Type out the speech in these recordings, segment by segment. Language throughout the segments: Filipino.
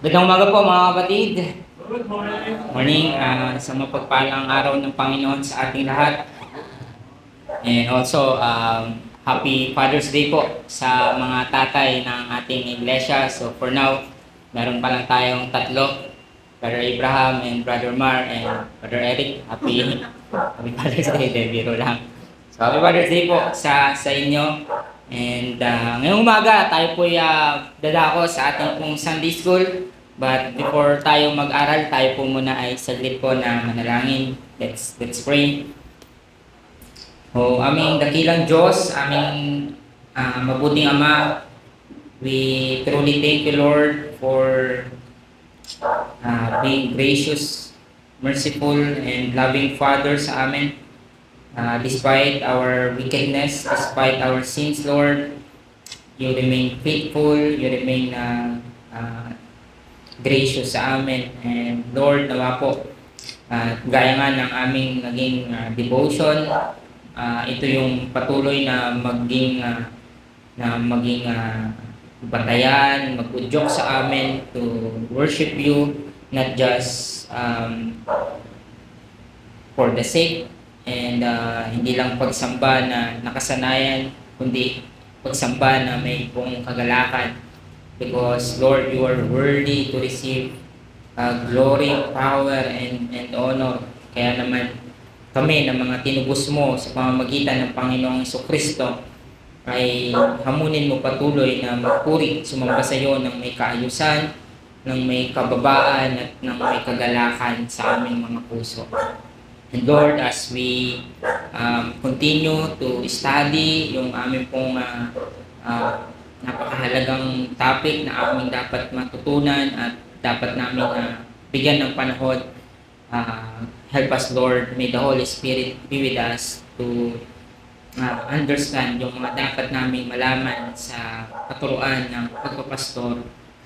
Magandang umaga po mga kapatid. Good morning. Morning, sa mapagpalang araw ng Panginoon sa ating lahat. And also, Happy Father's Day po sa mga tatay ng ating iglesia. So for now, meron pa lang tayong tatlo. Brother Abraham and Brother Mar and Brother Eric. Happy Father's Day, biro lang. So Happy Father's Day po sa inyo. And ngayong umaga, tayo po dadako sa ating pong Sunday School. But before tayo mag-aral, tayo po muna ay saglit po na manalangin. Let's pray. O aming dakilang Diyos, aming mabuting Ama, we truly thank you, Lord, for being gracious, merciful, and loving Father sa amin. Despite our wickedness, despite our sins, Lord, you remain faithful, you remain gracious sa amin. And Lord, nawa po, gaya nga ng aming naging devotion, ito yung patuloy na maging batayan, mag-udyok sa amin to worship you, not just for the sake, and hindi lang pagsamba na nakasanayan, kundi pagsamba na may pong kagalakan. Because Lord, you are worthy to receive glory, power, and honor. Kaya naman kami na mga tinubos mo sa pamamagitan ng Panginoong Jesucristo ay hamunin mo patuloy na magpuri, sumamba sa iyo ng may kaayusan, ng may kababaan at ng may kagalakan sa aming mga puso. And Lord, as we continue to study yung aming pong napakahalagang topic na aming dapat matutunan at dapat namin bigyan ng panahon. Help us, Lord. May the Holy Spirit be with us to understand yung mga dapat naming malaman sa katuruan ng pagpapastor,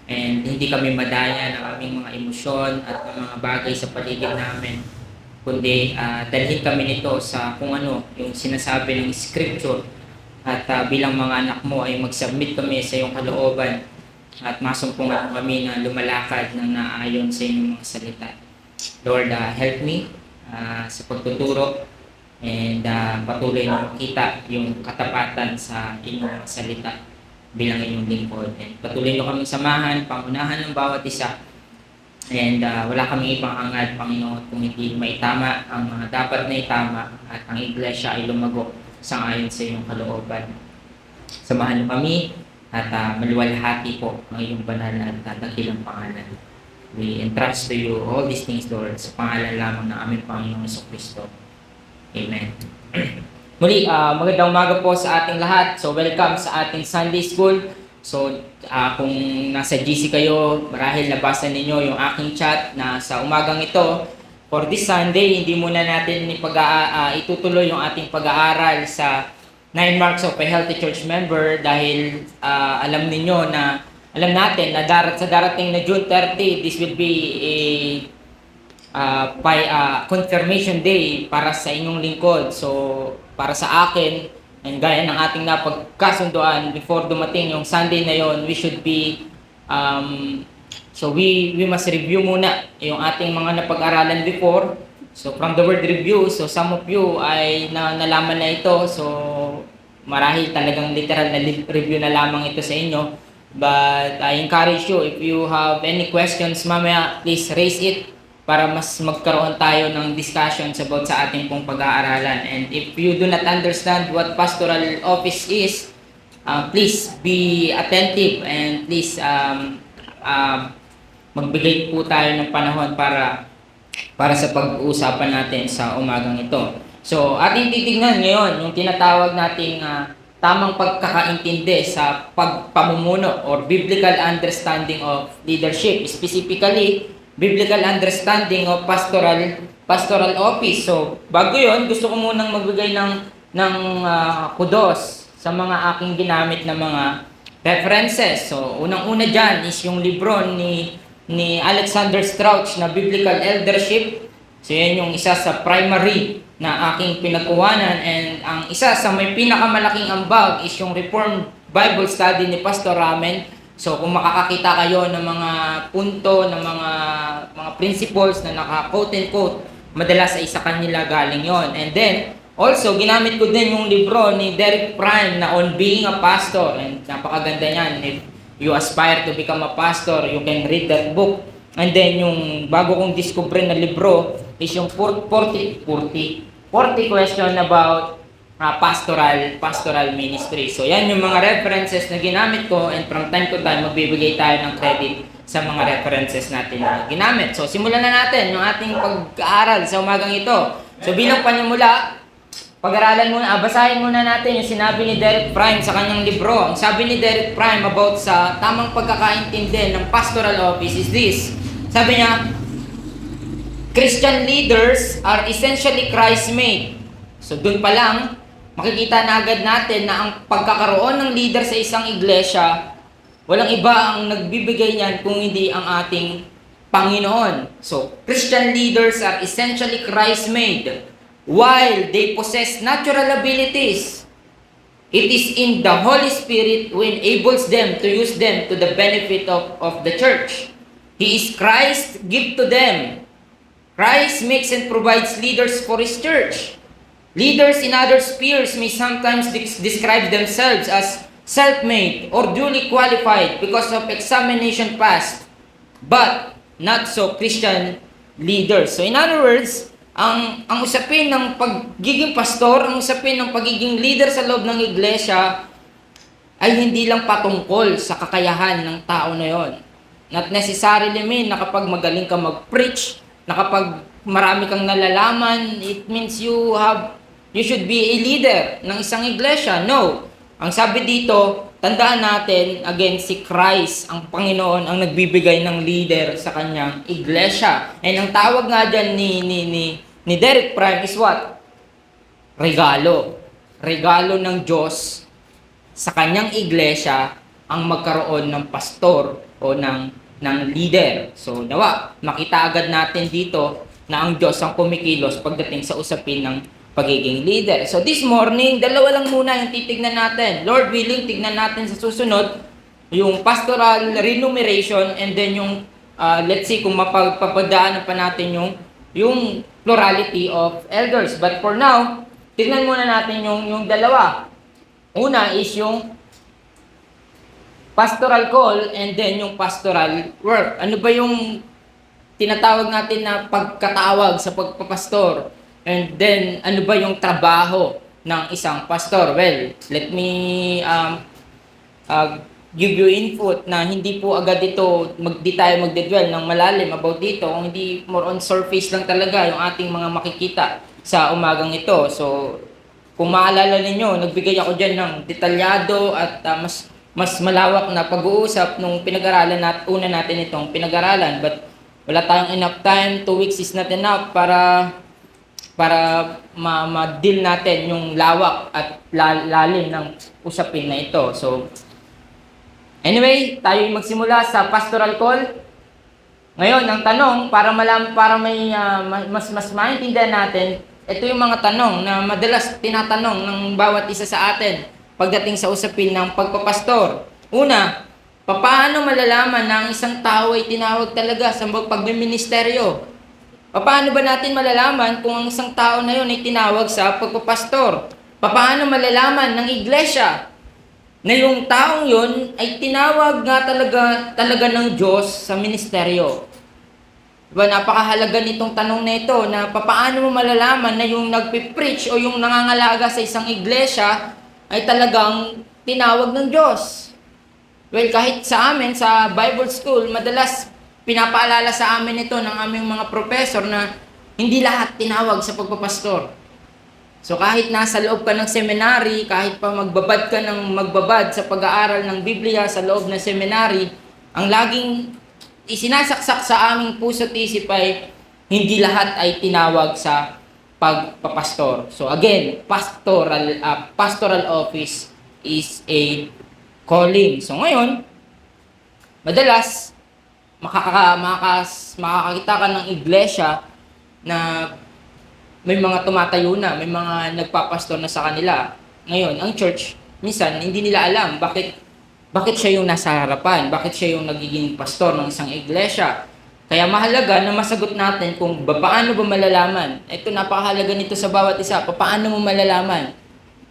and hindi kami madaya ng aming mga emosyon at ng mga bagay sa paligid namin, kundi dalhin kami nito sa kung ano yung sinasabi ng Scripture. At bilang mga anak mo ay mag-submit kami sa iyong kalooban at masumpungan kami na lumalakad ng naayon sa iyong mga salita. Lord, help me sa pagtuturo, and patuloy na makita yung katapatan sa inyong salita bilang inyong lingkod. And patuloy nyo kaming samahan, pangunahan ng bawat isa. And wala kaming ibang hangad, Panginoon, kung hindi maitama ang mga dapat na itama at ang iglesia ay lumago sangayon sa iyong kalooban. Samahan niyo kami at maluwalhati po ang iyong banal at dakilang pangalan. We entrust to you all these things, Lord, sa pangalan lamang ng aming Panginoong Jesucristo. Amen. Muli, magandang umaga po sa ating lahat. So, welcome sa ating Sunday School. So, kung nasa GC kayo, marahil nabasan ninyo yung aking chat na sa umagang ito, for this Sunday, hindi muna natin itutuloy yung ating pag-aaral sa 9 Marks of a Healthy Church Member dahil alam natin na sa darating na June 30, this will be a confirmation day para sa inyong lingkod. So, para sa akin, and gaya ng ating napagkasunduan before dumating yung Sunday na yon, we should be so we must review muna yung ating mga napag-aralan before. So from the word review, so some of you ay nalaman na ito. So marahil talagang literal na review na lamang ito sa inyo. But I encourage you, if you have any questions mamaya, please raise it para mas magkaroon tayo ng discussions about sa ating pong pag-aaralan. And if you do not understand what pastoral office is, please be attentive and please magbigay po tayo ng panahon para sa pag-uusapan natin sa umagang ito. So, ating titingnan ngayon yung tinatawag nating tamang pagkakaintindi sa pagpamumuno or biblical understanding of leadership. Specifically, biblical understanding of pastoral office. So, bago yon, gusto ko munang magbigay ng kudos sa mga aking ginamit na mga references. So, unang-una dyan is yung libro ni Alexander Strauch na Biblical Eldership. So, yan yung isa sa primary na aking pinagkuhanan, and ang isa sa may pinakamalaking ambag is yung Reformed Bible Study ni Pastor Ramen So kung makakakita kayo ng mga punto, ng mga principles na naka-quote and quote, madalas ay sa kanila galing yon. And then, also, ginamit ko din yung libro ni Derek Prime na On Being a Pastor. And napakaganda niyan. If you aspire to become a pastor, you can read that book. And then, yung bago kong discover na libro is yung 40 question about pastoral ministry. So yan yung mga references na ginamit ko, and from time to time magbibigay tayo ng credit sa mga references natin na ginamit. So simulan na natin yung ating pag-aaral sa umagang ito. So bilang panimula, pag-aralan muna, basahin muna natin yung sinabi ni Derek Prime sa kanyang libro. Ang sabi ni Derek Prime about sa tamang pagkakaintindi ng pastoral office is this. Sabi niya, Christian leaders are essentially Christ-made. So dun pa lang, makikita na agad natin na ang pagkakaroon ng leader sa isang iglesia, walang iba ang nagbibigay niyan kung hindi ang ating Panginoon. So, Christian leaders are essentially Christ-made. While they possess natural abilities, it is in the Holy Spirit who enables them to use them to the benefit of the church. He is Christ, give to them. Christ makes and provides leaders for His church. Leaders in other spheres may sometimes describe themselves as self-made or duly qualified because of examination passed, but not so Christian leaders. So in other words, ang usapin ng pagiging pastor, ang usapin ng pagiging leader sa loob ng iglesia ay hindi lang patungkol sa kakayahan ng tao na yon. Not necessarily mean na kapag magaling ka mag-preach, na kapag marami kang nalalaman, it means you should be a leader ng isang iglesia. No. Ang sabi dito, tandaan natin, again, si Christ, ang Panginoon, ang nagbibigay ng leader sa kanyang iglesia. And ang tawag nga dyan ni Derek Prime is what? Regalo. Regalo ng Diyos sa kanyang iglesia ang magkaroon ng pastor o ng leader. So, nawa, makita agad natin dito na ang Diyos ang kumikilos pagdating sa usapin ng pagiging leader. So this morning, dalawa lang muna yung titignan natin. Lord willing, tignan natin sa susunod yung pastoral remuneration, and then yung let's see kung mapagpapadaanan pa natin yung plurality of elders. But for now, tignan muna natin yung dalawa. Una is yung pastoral call, and then yung pastoral work. Ano ba yung tinatawag natin na pagkatawag sa pagpapastor? And then, ano ba yung trabaho ng isang pastor? Well, let me give you input na hindi po agad ito, di tayo magdedwell ng malalim about dito, kung hindi more on surface lang talaga yung ating mga makikita sa umagang ito. So, kung maalala ninyo, nagbigay ako dyan ng detalyado at mas malawak na pag-uusap nung pinag-aralan una natin itong pinag-aralan. But wala tayong enough time, 2 weeks is not enough para ma-deal natin yung lawak at lalim ng usapin na ito. So, anyway, tayo magsimula sa pastoral call. Ngayon, ang tanong, para may mas maintindihan natin, ito yung mga tanong na madalas tinatanong ng bawat isa sa atin pagdating sa usapin ng pagpapastor. Una, paano malalaman na ang isang tao ay tinawag talaga sa pagmiministeryo? Paano ba natin malalaman kung ang isang tao na yun ay tinawag sa pagpapastor? Paano malalaman ng iglesia na yung taong yun ay tinawag nga talaga ng Diyos sa ministeryo? Diba, napakahalaga nitong tanong na ito na paano mo malalaman na yung nagpipreach o yung nangangalaga sa isang iglesia ay talagang tinawag ng Diyos? Well, kahit sa amin, sa Bible School, madalas pinapaalala sa amin ito ng aming mga professor na hindi lahat tinawag sa pagpapastor. So kahit nasa loob ka ng seminary, kahit pa magbabad ka ng magbabad sa pag-aaral ng Biblia sa loob ng seminary, ang laging isinasaksak sa aming puso't isip ay hindi lahat ay tinawag sa pagpapastor. So again, pastoral office is a calling. So ngayon, madalas makakakita ka ng iglesia na may mga tumatayo na, may mga nagpapastor na sa kanila. Ngayon, ang church, minsan, hindi nila alam bakit bakit siya yung nasa harapan? Bakit siya yung nagiging pastor ng isang iglesia? Kaya mahalaga na masagot natin kung paano ba malalaman. Ito, napakahalaga nito sa bawat isa. Paano mo malalaman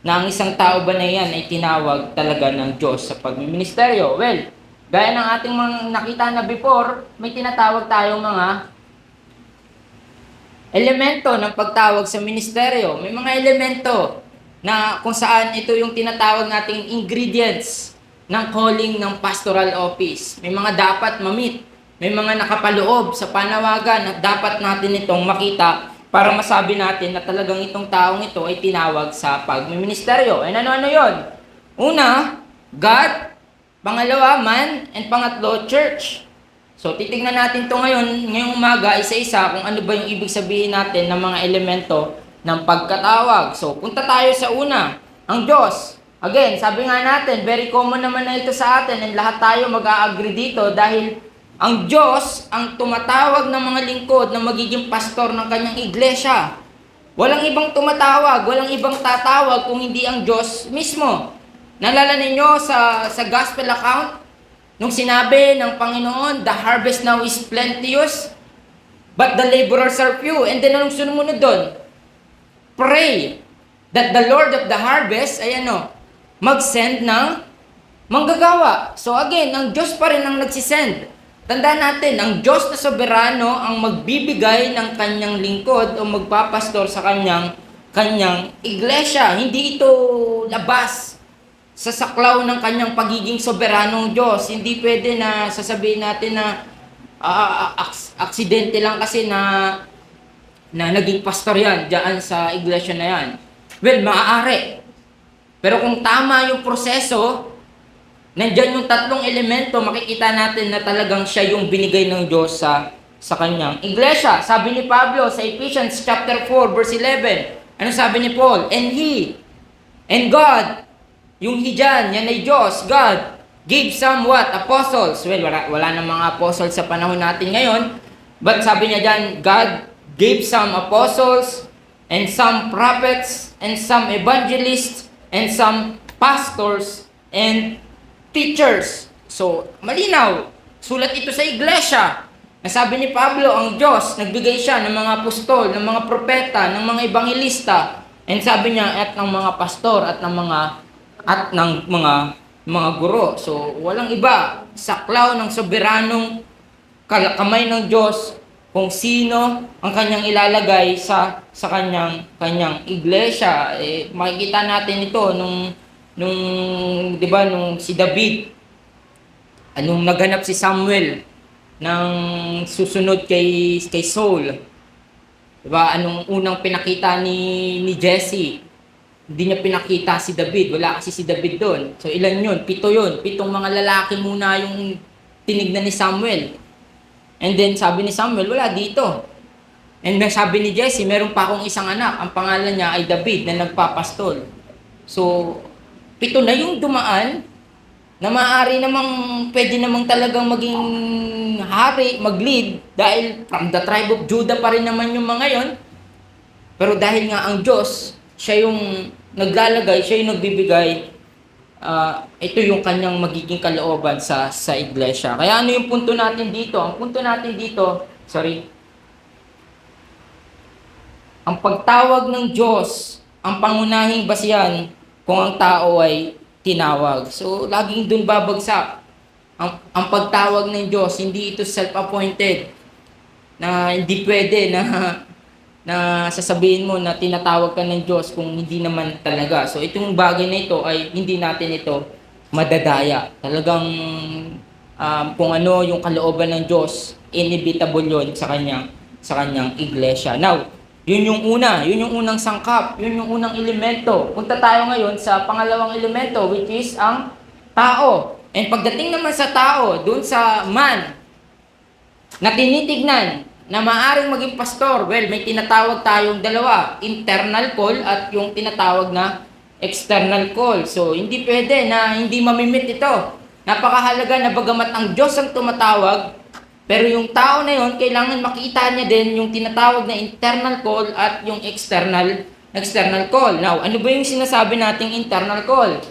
na ang isang tao ba na yan ay tinawag talaga ng Diyos sa pagmiministeryo? Well, gaya ng ating mga nakita na before, may tinatawag tayong mga elemento ng pagtawag sa ministeryo. May mga elemento na kung saan ito yung tinatawag nating ingredients ng calling ng pastoral office. May mga dapat ma-meet. May mga nakapaloob sa panawagan at dapat natin itong makita para masabi natin na talagang itong taong ito ay tinawag sa pagmiministeryo. And ano-ano yun? Una, God. Pangalawa, man. And pangatlo, church. So, titignan natin ito ngayong umaga, isa-isa, kung ano ba yung ibig sabihin natin ng mga elemento ng pagkatawag. So, punta tayo sa una, ang Diyos. Again, sabi nga natin, very common naman na ito sa atin and lahat tayo mag-a-agree dito dahil ang Diyos ang tumatawag ng mga lingkod na magiging pastor ng kanyang iglesia. Walang ibang tumatawag, walang ibang tatawag kung hindi ang Diyos mismo. Naalala ninyo sa gospel account, nung sinabi ng Panginoon, the harvest now is plenteous, but the laborers are few. And then anong sumunod doon? Pray that the Lord of the harvest ay mag-send ng manggagawa. So again, ang Diyos pa rin ang nagsisend. Tandaan natin, ang Diyos na soberano ang magbibigay ng kanyang lingkod o magpapastor sa kanyang iglesia. Hindi ito labas sa saklaw ng kanyang pagiging soberanong Diyos. Hindi pwede na sasabihin natin na aksidente lang kasi na naging pastor yan dyan sa iglesia na yan. Well, maaari. Pero kung tama yung proseso, nandyan yung tatlong elemento, makikita natin na talagang siya yung binigay ng Diyos sa kanyang iglesia. Sabi ni Pablo sa Ephesians chapter 4 verse 11, ano sabi ni Paul? And God, yung He dyan, yan ay Diyos, God, gave some what? Apostles. Well, wala na mga apostles sa panahon natin ngayon. But sabi niya dyan, God gave some apostles, and some prophets, and some evangelists, and some pastors, and teachers. So, malinaw. Sulat ito sa iglesia. Nasabi ni Pablo, ang Diyos, nagbigay siya ng mga apostol, ng mga propeta, ng mga ebangelista. And sabi niya, at ng mga pastor, at ng mga guro. So, walang iba. Saklaw ng soberanong kamay ng Diyos kung sino ang kanyang ilalagay sa kanyang iglesia. Makikita natin ito nung si David, anong naganap si Samuel ng susunod kay Saul. Diba? Anong unang pinakita ni Jesse? Hindi niya pinakita si David. Wala kasi si David doon. So ilan yun? 7 yun. 7 mga lalaki muna yung tinignan ni Samuel. And then sabi ni Samuel, wala dito. And sabi ni Jesse, meron pa akong isang anak. Ang pangalan niya ay David na nagpapastol. So 7 na yung dumaan na maaari namang pwede namang talagang maging hari, mag-lead dahil from the tribe of Judah pa rin naman yung mga yon. Pero dahil nga ang Diyos, siya yung naglalagay, siya yung nagbibigay, ito yung kanyang magiging kalooban sa iglesia. Kaya ano yung punto natin dito? Ang punto natin dito, ang pagtawag ng Diyos, ang pangunahing basihan kung ang tao ay tinawag. So, laging dun babagsak. Ang pagtawag ng Diyos, hindi ito self-appointed. Na hindi pwede na sasabihin mo na tinatawag ka ng Diyos kung hindi naman talaga. So, itong bagay na ito ay hindi natin ito madadaya. Talagang kung ano yung kalooban ng Diyos, inevitable yun sa kanyang iglesia. Now, yun yung unang sangkap, yun yung unang elemento. Punta tayo ngayon sa pangalawang elemento, which is ang tao. And pagdating naman sa tao, dun sa man, na tinitignan, na maaaring maging pastor, well, may tinatawag tayong dalawa, internal call at yung tinatawag na external call. So, hindi pwede na hindi mamimit ito. Napakahalaga na bagamat ang Diyos ang tumatawag, pero yung tao na yon, kailangan makita niya din yung tinatawag na internal call at yung external call. Now, ano ba yung sinasabi nating internal call?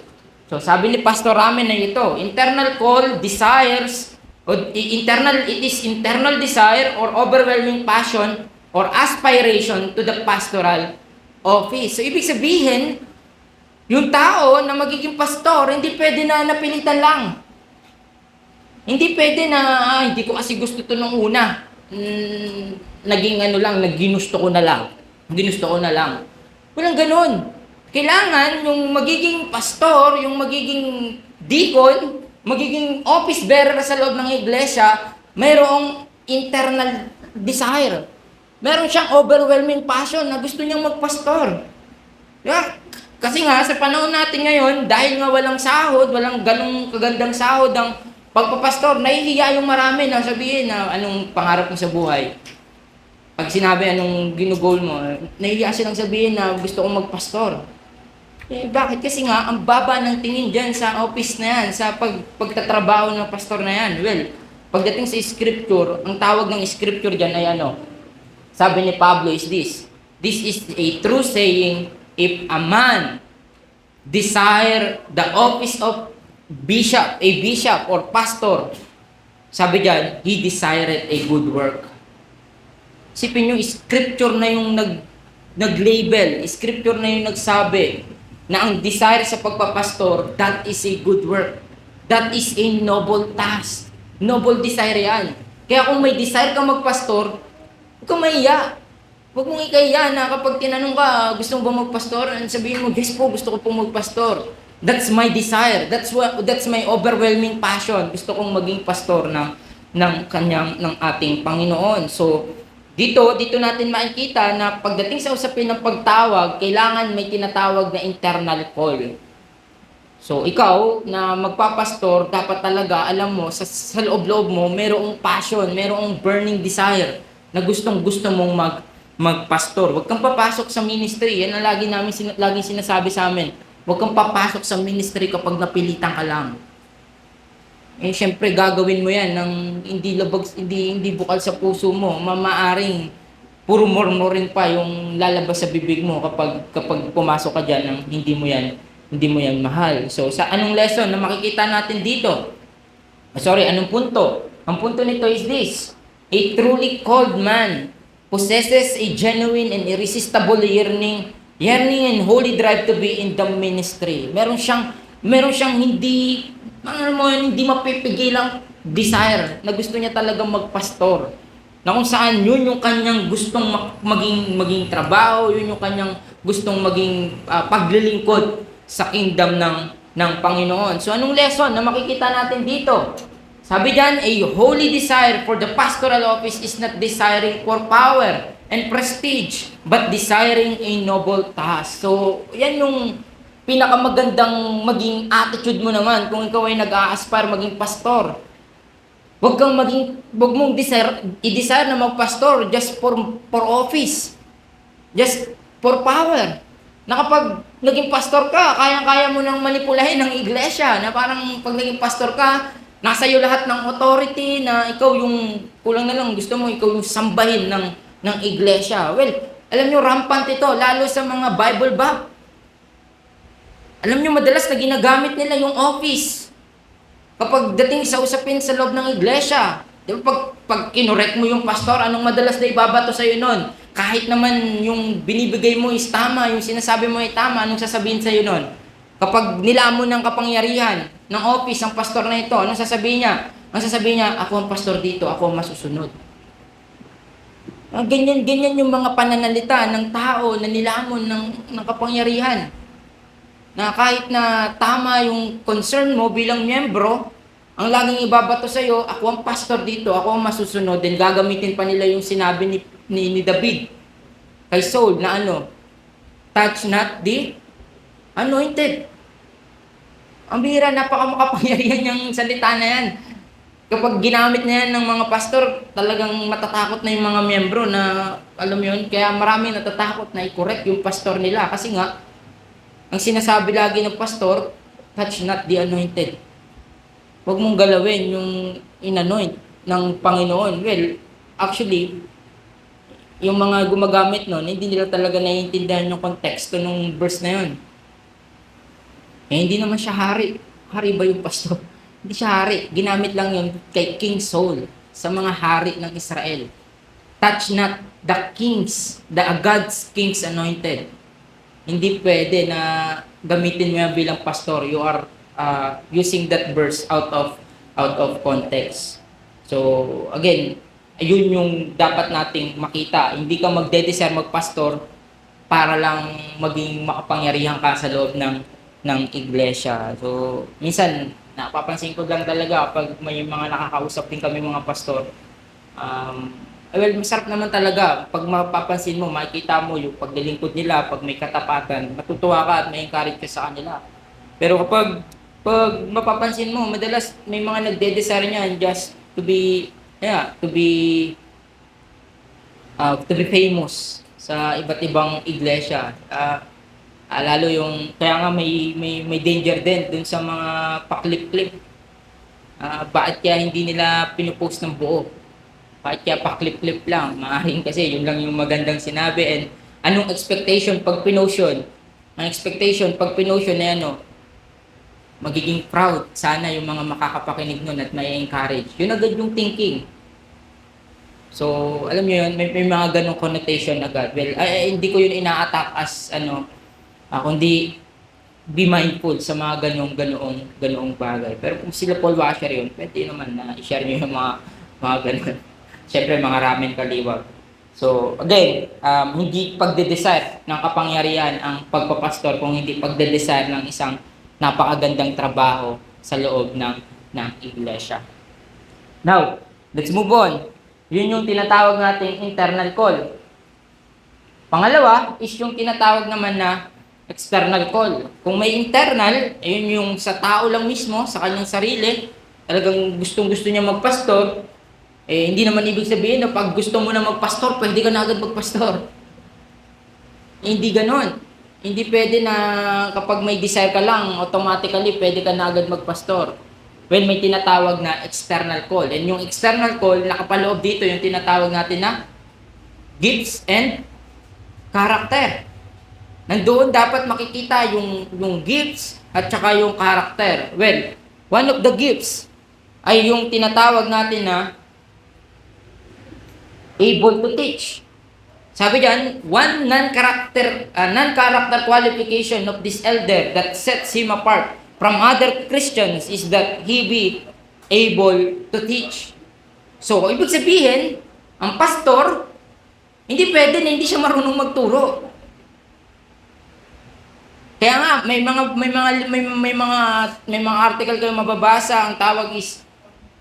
So sabi ni Pastor Ramen na ito, internal call, desires, it is internal desire or overwhelming passion or aspiration to the pastoral office. So ibig sabihin, yung tao na magiging pastor, hindi pwede na napilitan lang. Hindi pwede na, hindi ko kasi gusto to nung una. Naging ginusto ko na lang. Ginusto ko na lang. Walang ganun. Kailangan yung magiging pastor, yung magiging deacon, magiging office bearer sa loob ng iglesia, mayroong internal desire. Meron siyang overwhelming passion na gusto niyang magpastor. Yeah. Kasi nga, sa panahon natin ngayon, dahil nga walang sahod, walang ganong kagandang sahod ang pagpapastor, nahihiya yung marami na sabihin na anong pangarap mo sa buhay. Pag sinabi anong ginugol mo, nahihiya silang sabihin na gusto kong magpastor. Eh, bakit? Kasi nga, ang baba ng tingin dyan sa office na yan, sa pagtatrabaho ng pastor na yan. Well, pagdating sa scripture, ang tawag ng scripture dyan ay sabi ni Pablo is this is a true saying, if a man desire the office of a bishop or pastor, sabi dyan, he desired a good work. Isipin nyo, scripture na yung nag-label, scripture na yung nagsabi na ang desire sa pagpapastor, that is a good work. That is a noble task. Noble desire yan. Kaya kung may desire kang magpastor, huwag kang mahiya. Huwag mong ikahiya na kapag tinanong ka, gusto mo ba magpastor? Sabihin mo, yes po, gusto ko pong magpastor. That's my desire. That's my overwhelming passion. Gusto kong maging pastor ng ating Panginoon. So, dito natin makikita na pagdating sa usapin ng pagtawag, kailangan may tinatawag na internal call. So, ikaw na magpapastor, dapat talaga, alam mo, sa loob-loob mo, merong passion, merong burning desire na gustong-gusto mong magpastor. Huwag kang papasok sa ministry. Yan ang laging sinasabi sa amin. Huwag kang papasok sa ministry kapag napilitan ka lang. Eh, syempre, gagawin mo yan ng hindi bukal sa puso mo. Mamaaring puro murmurin pa yung lalabas sa bibig mo kapag pumasok ka dyan ng hindi mo yan mahal. So, sa anong lesson na makikita natin dito? Anong punto? Ang punto nito is this. A truly called man possesses a genuine and irresistible yearning and holy drive to be in the ministry. Meron siyang hindi mapipigilang desire na gusto niya talagang magpastor. Na kung saan yun yung kanyang gustong maging trabaho, yun yung kanyang gustong maging paglilingkod sa kingdom ng Panginoon. So anong lesson na makikita natin dito? Sabi diyan, a holy desire for the pastoral office is not desiring for power and prestige, but desiring a noble task. So, yan yung pinakamagandang maging attitude mo naman kung ikaw ay nag-a-aspire maging pastor. Huwag mong i-desire na magpastor just for office. Just for power. Na kapag naging pastor ka, kaya-kaya mo nang manipulahin ng iglesia. Na parang pag naging pastor ka, nasa iyo lahat ng authority na ikaw yung, kulang na lang, gusto mo ikaw yung sambahin ng iglesia. Well, alam nyo, rampant ito, lalo sa mga Bible bab. Alam nyo, madalas na ginagamit nila yung office. Kapag dating sa usapin sa loob ng iglesia, di ba, pag kinorek mo yung pastor, anong madalas na ibabato sa'yo nun? Kahit naman yung binibigay mo is tama, yung sinasabi mo ay tama, anong sasabihin sa'yo nun? Kapag nilamon ng kapangyarihan ng office ang pastor na ito, anong sasabihin niya? Ang sasabihin niya, ako ang pastor dito, ako ang masusunod. Ganyan yung mga pananalita ng tao na nilamon ng kapangyarihan. Na kahit na tama yung concern mo bilang miyembro, ang laging ibabato sa'yo, ako ang pastor dito, ako ang masusunod, then gagamitin pa nila yung sinabi ni David kay Saul na touch not the anointed. Ang bihira, napakamakapangyarihan yung salita na yan. Kapag ginamit na yan ng mga pastor, talagang matatakot na yung mga miyembro na, alam mo yun, kaya marami natatakot na i-correct yung pastor nila. Kasi nga, ang sinasabi lagi ng pastor, touch not the anointed. Huwag mong galawin yung inanoint ng Panginoon. Well, actually, yung mga gumagamit nun, hindi nila talaga naiintindihan yung konteksto ng verse na yun. Eh, hindi naman siya hari. Hari ba yung pastor? Hindi siya hari. Ginamit lang yun kay King Saul sa mga hari ng Israel. Touch not the kings, the God's king's anointed. Hindi pwede na gamitin mo yan bilang pastor. You are using that verse out of context. So, again, ayun yung dapat nating makita. Hindi ka magde-desire magpastor para lang maging makapangyarihan ka sa loob ng iglesia. So, minsan napapansin ko lang talaga pag may mga nakakausap din kami mga pastor. Well, masarap naman talaga pag mapapansin mo, makikita mo yung paglilingkod nila, pag may katapatan, matutuwa ka at may encourage ka sa kanila. Pero pag mapapansin mo, madalas may mga nagde-desire niyan just to be to be famous sa iba't ibang iglesia. Lalo yung kaya nga may danger din dun sa mga paklip-klip. Bakit kaya hindi nila pinupost ng buo? Bakit kaya paklip-klip lang? Maaaring kasi yun lang yung magandang sinabi. And anong expectation pag pinost yun? Ang expectation pag pinost yun ay magiging proud sana yung mga makakapakinig nun at may encourage. Yun agad yung thinking. So, alam niyo yun, may mga ganong connotation agad. Well, hindi ko yun ina-attack as kundi be mindful sa mga ganoong bagay. Pero kung sila Paul Washer yun, pwede naman na i-share niyo yung mga ganon. Siyempre, mga ramen kaliwag. So, again, hindi pagde-desire ng kapangyarihan ang pagpapastor kung hindi pagde-desire ng isang napakagandang trabaho sa loob ng iglesia. Now, let's move on. Yun yung tinatawag nating internal call. Pangalawa is yung tinatawag naman na external call. Kung may internal, ayun yung sa tao lang mismo, sa kanyang sarili, talagang gustong-gusto niya magpastor, hindi naman ibig sabihin na pag gusto mo na magpastor, pwede ka na agad magpastor. Hindi ganon. Hindi pwede na kapag may desire ka lang, automatically pwede ka na agad magpastor. When may tinatawag na external call. And yung external call, nakapaloob dito yung tinatawag natin na gifts and character. Nandoon dapat makikita yung gifts at saka yung character. Well, one of the gifts ay yung tinatawag natin na able to teach. Sabi diyan, one non-character qualification of this elder that sets him apart from other Christians is that he be able to teach. So, ibig sabihin, ang pastor, hindi pwede na hindi siya marunong magturo. Kaya nga may mga article kayo mababasa, ang tawag is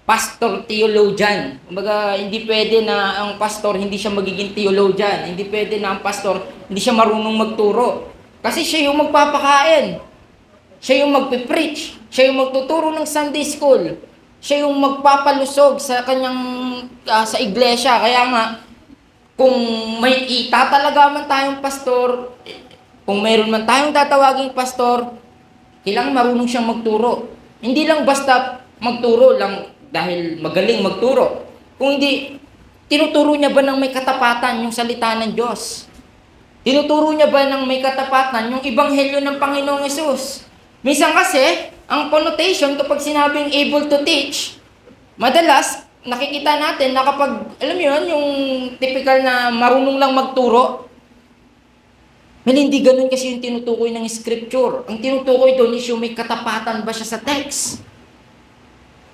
pastor theologian. Kumbaga, hindi pwede na ang pastor hindi siya magiging theologian. Hindi pwede na ang pastor hindi siya marunong magturo. Kasi siya yung magpapakain. Siya yung magpipreach. Siya yung magtuturo ng Sunday school. Siya yung magpapalusog sa kanyang sa iglesia. Kaya nga, kung may itatalaga man tayong pastor, kung mayroon man tayong tatawaging pastor, kailangan marunong siyang magturo. Hindi lang basta magturo lang dahil magaling magturo. Kung hindi, tinuturo niya ba ng may katapatan yung salita ng Diyos? Tinuturo niya ba ng may katapatan yung ebanghelyo ng Panginoong Hesus? Minsan kasi, ang connotation kapag sinabing able to teach, madalas, nakikita natin na kapag, alam mo yun, yung typical na marunong lang magturo, hindi ganun kasi yung tinutukoy ng scripture. Ang tinutukoy doon is yung may katapatan ba siya sa text.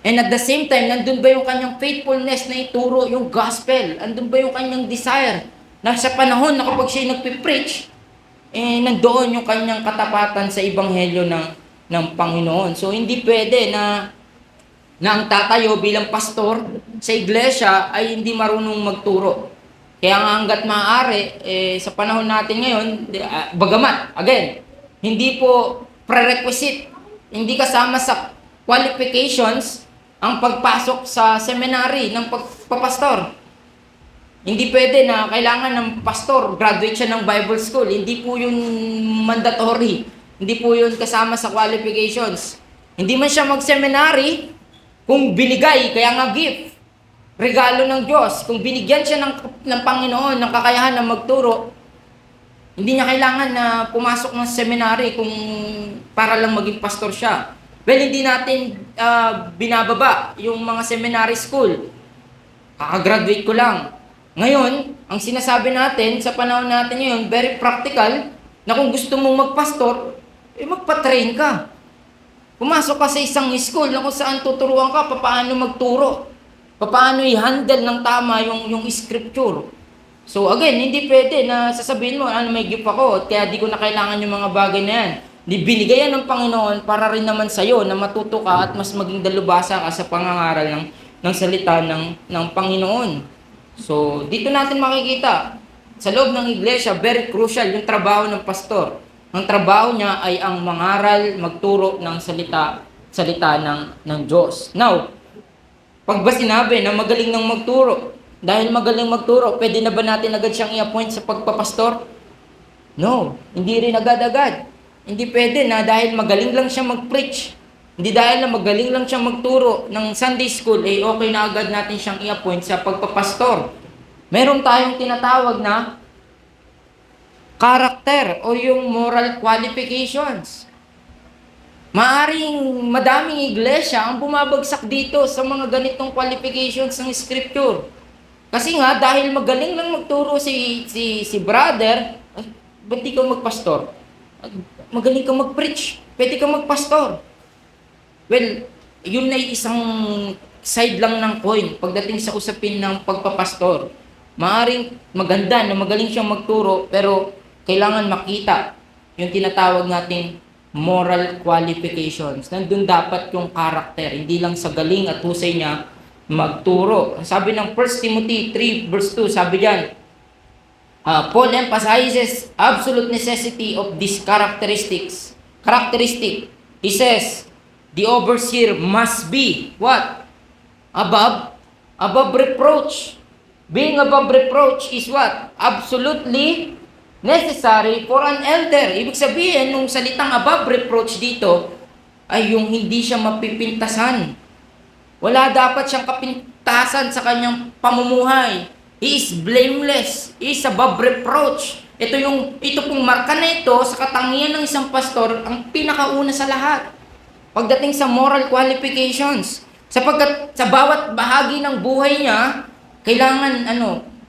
And at the same time, nandun ba yung kanyang faithfulness na ituro yung gospel? Nandun ba yung kanyang desire na sa panahon na kapag siya nagpipreach, nandoon yung kanyang katapatan sa ebanghelyo ng Panginoon. So, hindi pwede na ang tatayo bilang pastor sa iglesia ay hindi marunong magturo. Kaya nga hanggat maaari, sa panahon natin ngayon, bagamat, again, hindi po prerequisite, hindi kasama sa qualifications ang pagpasok sa seminary ng pagpapastor. Hindi pwede na kailangan ng pastor, graduate siya ng Bible school. Hindi po yun mandatory. Hindi po yun kasama sa qualifications. Hindi man siya mag-seminary kung binigay, kaya nga gift, regalo ng Diyos. Kung binigyan siya ng Panginoon ng kakayahan na magturo, hindi niya kailangan na pumasok ng seminary kung para lang maging pastor siya. Well, hindi natin binababa yung mga seminary school. Kakagraduate ko lang. Ngayon, ang sinasabi natin sa panahon natin ngayon, very practical, na kung gusto mong magpastor, magpa-train ka. Pumasok ka sa isang school na kung saan tuturuan ka paano magturo, paano i-handle ng tama yung scripture. So again, hindi pwede na sasabihin mo, may gift ako, at kaya di ko na kailangan yung mga bagay na yan. Binigay yan ng Panginoon para rin naman sa'yo na matuto ka at mas maging dalubhasa ka sa pangangaral ng salita ng Panginoon. So, dito natin makikita, sa loob ng iglesia, very crucial yung trabaho ng pastor. Ang trabaho niya ay ang mangaral, magturo ng salita ng Diyos. Now, pag ba sinabi na magaling ng magturo, dahil magaling magturo, pwede na ba natin agad siyang i-appoint sa pagpapastor? No, hindi rin agad-agad. Hindi pwede na dahil magaling lang siya mag-preach, hindi dahil na magaling lang siya magturo ng Sunday school, okay na agad natin siyang i-appoint sa pagpapastor. Meron tayong tinatawag na character o yung moral qualifications. Maaring madaming iglesia ang bumabagsak dito sa mga ganitong qualifications ng scripture. Kasi nga, dahil magaling lang magturo si brother, ba't di ka magpastor? Magaling ka mag-preach, pwede ka magpastor. Well, yun ay isang side lang ng coin pagdating sa usapin ng pagpapastor. Maaring maganda na magaling siyang magturo, pero kailangan makita yung tinatawag nating moral qualifications. Nandun dapat yung character, hindi lang sa galing at husay niya magturo. Sabi ng 1 Timothy 3 verse 2, sabi diyan, Paul emphasizes absolute necessity of these characteristic. He says, the overseer must be what? Above reproach. Being above reproach is what? Absolutely necessary for an elder. Ibig sabihin, nung salitang above reproach dito, ay yung hindi siya mapipintasan. Wala dapat siyang kapintasan sa kanyang pamumuhay. He is blameless. He is above reproach. Ito pong marka na ito sa katangian ng isang pastor ang pinakauna sa lahat. Pagdating sa moral qualifications, sapagkat sa bawat bahagi ng buhay niya, kailangan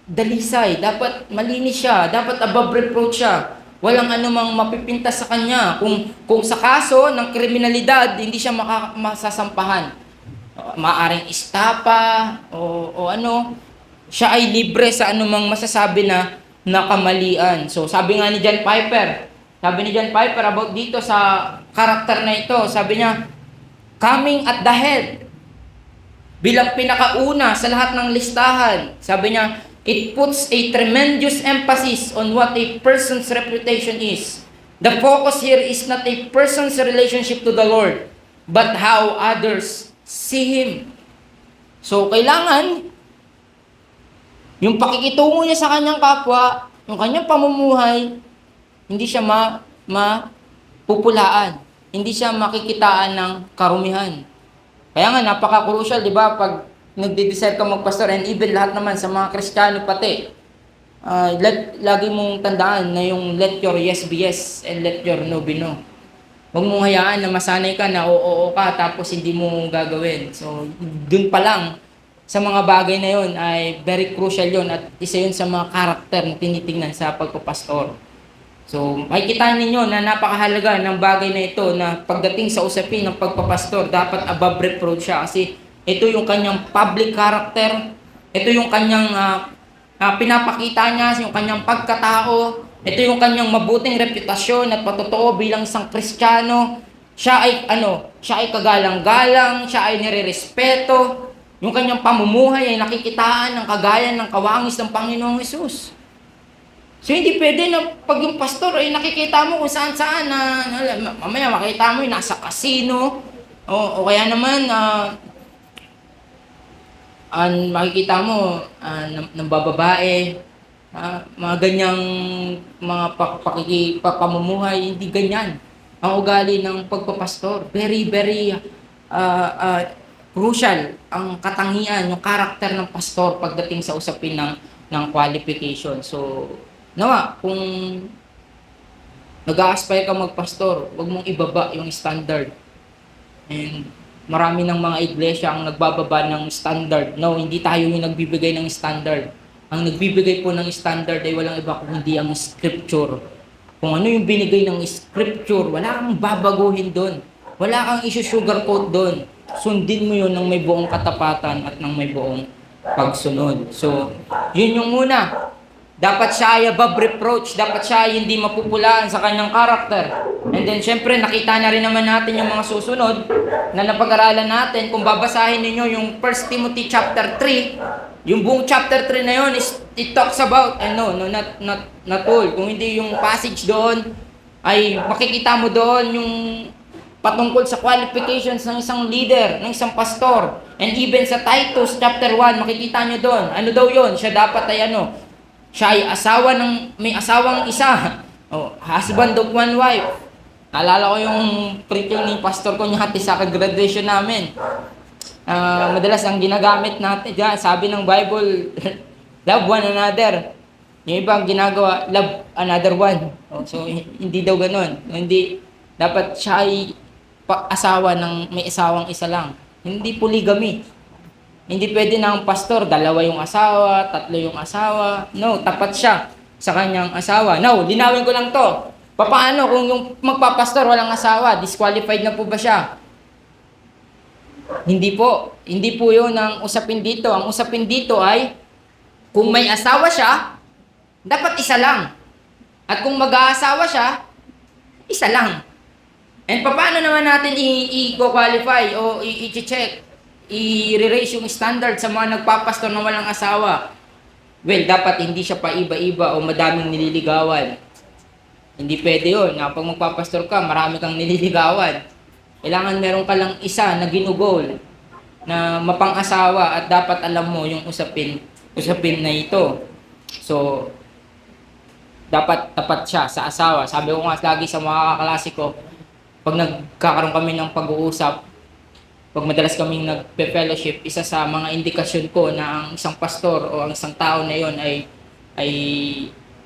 dalisay, dapat malinis siya, dapat above reproach siya. Walang anumang mapipintas sa kanya. Kung sa kaso ng kriminalidad, hindi siya masasampahan. Maaring istapa o siya ay libre sa anumang masasabi na kamalian. So sabi nga ni John Piper about dito sa karakter na ito, sabi niya, coming at the head, bilang pinakauna sa lahat ng listahan, sabi niya, it puts a tremendous emphasis on what a person's reputation is. The focus here is not a person's relationship to the Lord, but how others see Him. So kailangan yung pakikitungo niya sa kanyang kapwa, yung kanyang pamumuhay, hindi siya mapupulaan. Hindi siya makikitaan ng karumihan. Kaya nga, napaka-crucial, di ba, pag nagde-decide ka magpastor, and even lahat naman sa mga Kristiyano pati, lagi mong tandaan na yung let your yes be yes and let your no be no. Huwag mong hayaan na masanay ka na oo ka tapos hindi mo gagawin. So, dun pa lang, sa mga bagay na yon ay very crucial yon at isa yun sa mga karakter na tinitingnan sa pagpapastor. So, makikita ninyo na napakahalaga ng bagay na ito na pagdating sa usapin ng pagpapastor, dapat above reproach siya kasi ito yung kanyang public character, ito yung kanyang pinapakita niya, yung kanyang pagkatao, ito yung kanyang mabuting reputasyon at patotoo bilang isang Kristiyano. Siya ay kagalang-galang, siya ay nirerespeto. Yung kanyang pamumuhay ay nakikitaan ng kagayan ng kawangis ng Panginoong Hesus. So hindi pwede na pag yung pastor ay nakikita mo kung saan-saan na mamaya makita mo yung nasa casino o kaya naman makikita mo ng bababae, mga ganyang mga pamumuhay, hindi ganyan ang ugali ng pagpapastor. Very, very crucial ang katangian, yung karakter ng pastor pagdating sa usapin ng qualification. So, kung nag-a-aspire ka magpastor, wag mong ibaba yung standard. And marami ng mga iglesia ang nagbababa ng standard. No, hindi tayo yung nagbibigay ng standard. Ang nagbibigay po ng standard ay walang iba kung hindi ang scripture. Kung ano yung binigay ng scripture, wala kang babaguhin doon. Wala kang isusugarcoat doon. Sundin mo yun ng may buong katapatan at ng may buong pagsunod. So, yun yung una. Dapat siya ay above reproach. Dapat siya ay hindi mapupulaan sa kanyang karakter. And then, syempre, nakita na rin naman natin yung mga susunod na napag-aralan natin. Kung babasahin ninyo yung 1 Timothy chapter 3, yung buong chapter 3 na yun, it talks about, not all. Kung hindi yung passage doon, ay makikita mo doon yung patungkol sa qualifications ng isang leader, ng isang pastor. And even sa Titus chapter 1, makikita nyo doon. Ano daw yun? Siya dapat ay siya ay may asawang isa. Husband of one wife. Naalala ko yung preaching ni pastor ko niya sa graduation namin. Madalas ang ginagamit natin dyan, sabi ng Bible, love one another. Yung ibang ginagawa, love another one. So, hindi daw ganun. Hindi, dapat siya ay asawa ng may asawang isa lang. Hindi polygamy. Hindi pwede na ang pastor, dalawa yung asawa, tatlo yung asawa. No, tapat siya sa kanyang asawa. No, linawin ko lang to. Paano kung yung magpapastor walang asawa? Disqualified na po ba siya? Hindi po. Hindi po yun ang usapin dito. Ang usapin dito ay, kung may asawa siya, dapat isa lang. At kung mag-aasawa siya, isa lang. And paano naman natin i-qualify o i-check? I-raise yung standard sa mga nagpapastor na walang asawa. Well, dapat hindi siya pa iba-iba o madaming nililigawan. Hindi pwede yun. Kapag magpapastor ka, marami kang nililigawan. Kailangan meron ka lang isa na ginugol na mapang-asawa at dapat alam mo yung usapin na ito. So, dapat tapat siya sa asawa. Sabi ko nga lagi sa mga kaklase ko, pag nagkakaroon kami ng pag-uusap, pag madalas kaming nagpe-fellowship, isa sa mga indikasyon ko na ang isang pastor o ang isang tao na yon ay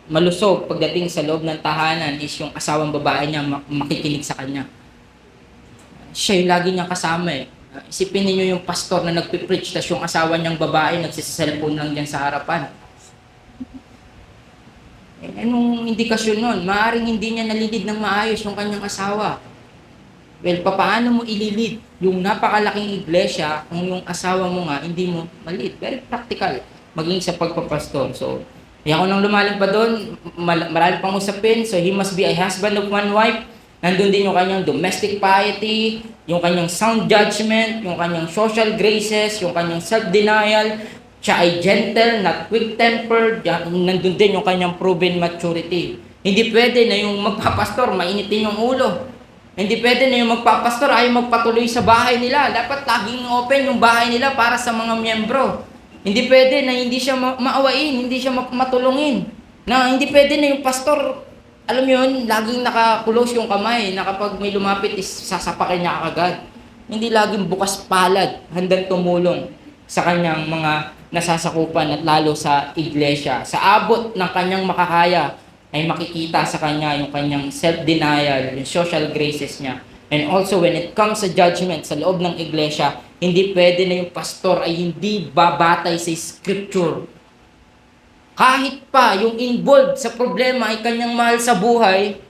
malusog pagdating sa loob ng tahanan is yung asawang babae niya makikinig sa kanya. Siya yung lagi niyang kasama eh. Isipin niyo yung pastor na nagpe-preach tas yung asawa niyang babae nagsiselfone lang diyan sa harapan. Anong indikasyon nun? Maaring hindi niya nalilid ng maayos yung kanyang asawa. Well, paano mo ililid yung napakalaking iglesia kung yung asawa mo nga hindi mo maliit? Very practical maging sa pagpapastor. So, ako nang lumalim pa doon, marami pang usapin. So, he must be a husband of one wife. Nandun din yung kanyang domestic piety, yung kanyang sound judgment, yung kanyang social graces, yung kanyang self-denial. Siya ay gentle, not quick-tempered. Nandun din yung kanyang proven maturity. Hindi pwede na yung magpapastor, mainitin yung ulo. Hindi pwede na yung magpapastor ay magpatuloy sa bahay nila. Dapat laging open yung bahay nila para sa mga miyembro. Hindi pwede na hindi siya maawain, hindi siya matulungin. Na hindi pwede na yung pastor, alam mo yun, laging nakakulos yung kamay na kapag may lumapit is sasapakin niya agad. Hindi laging bukas palad, handang tumulong sa kanyang mga nasasakupan at lalo sa iglesia. Sa abot ng kanyang makakaya, ay makikita sa kanya yung kanyang self-denial, yung social graces niya. And also when it comes sa judgment sa loob ng iglesia, hindi pwede na yung pastor ay hindi babatay sa scripture. Kahit pa yung involved sa problema ay kanyang mahal sa buhay,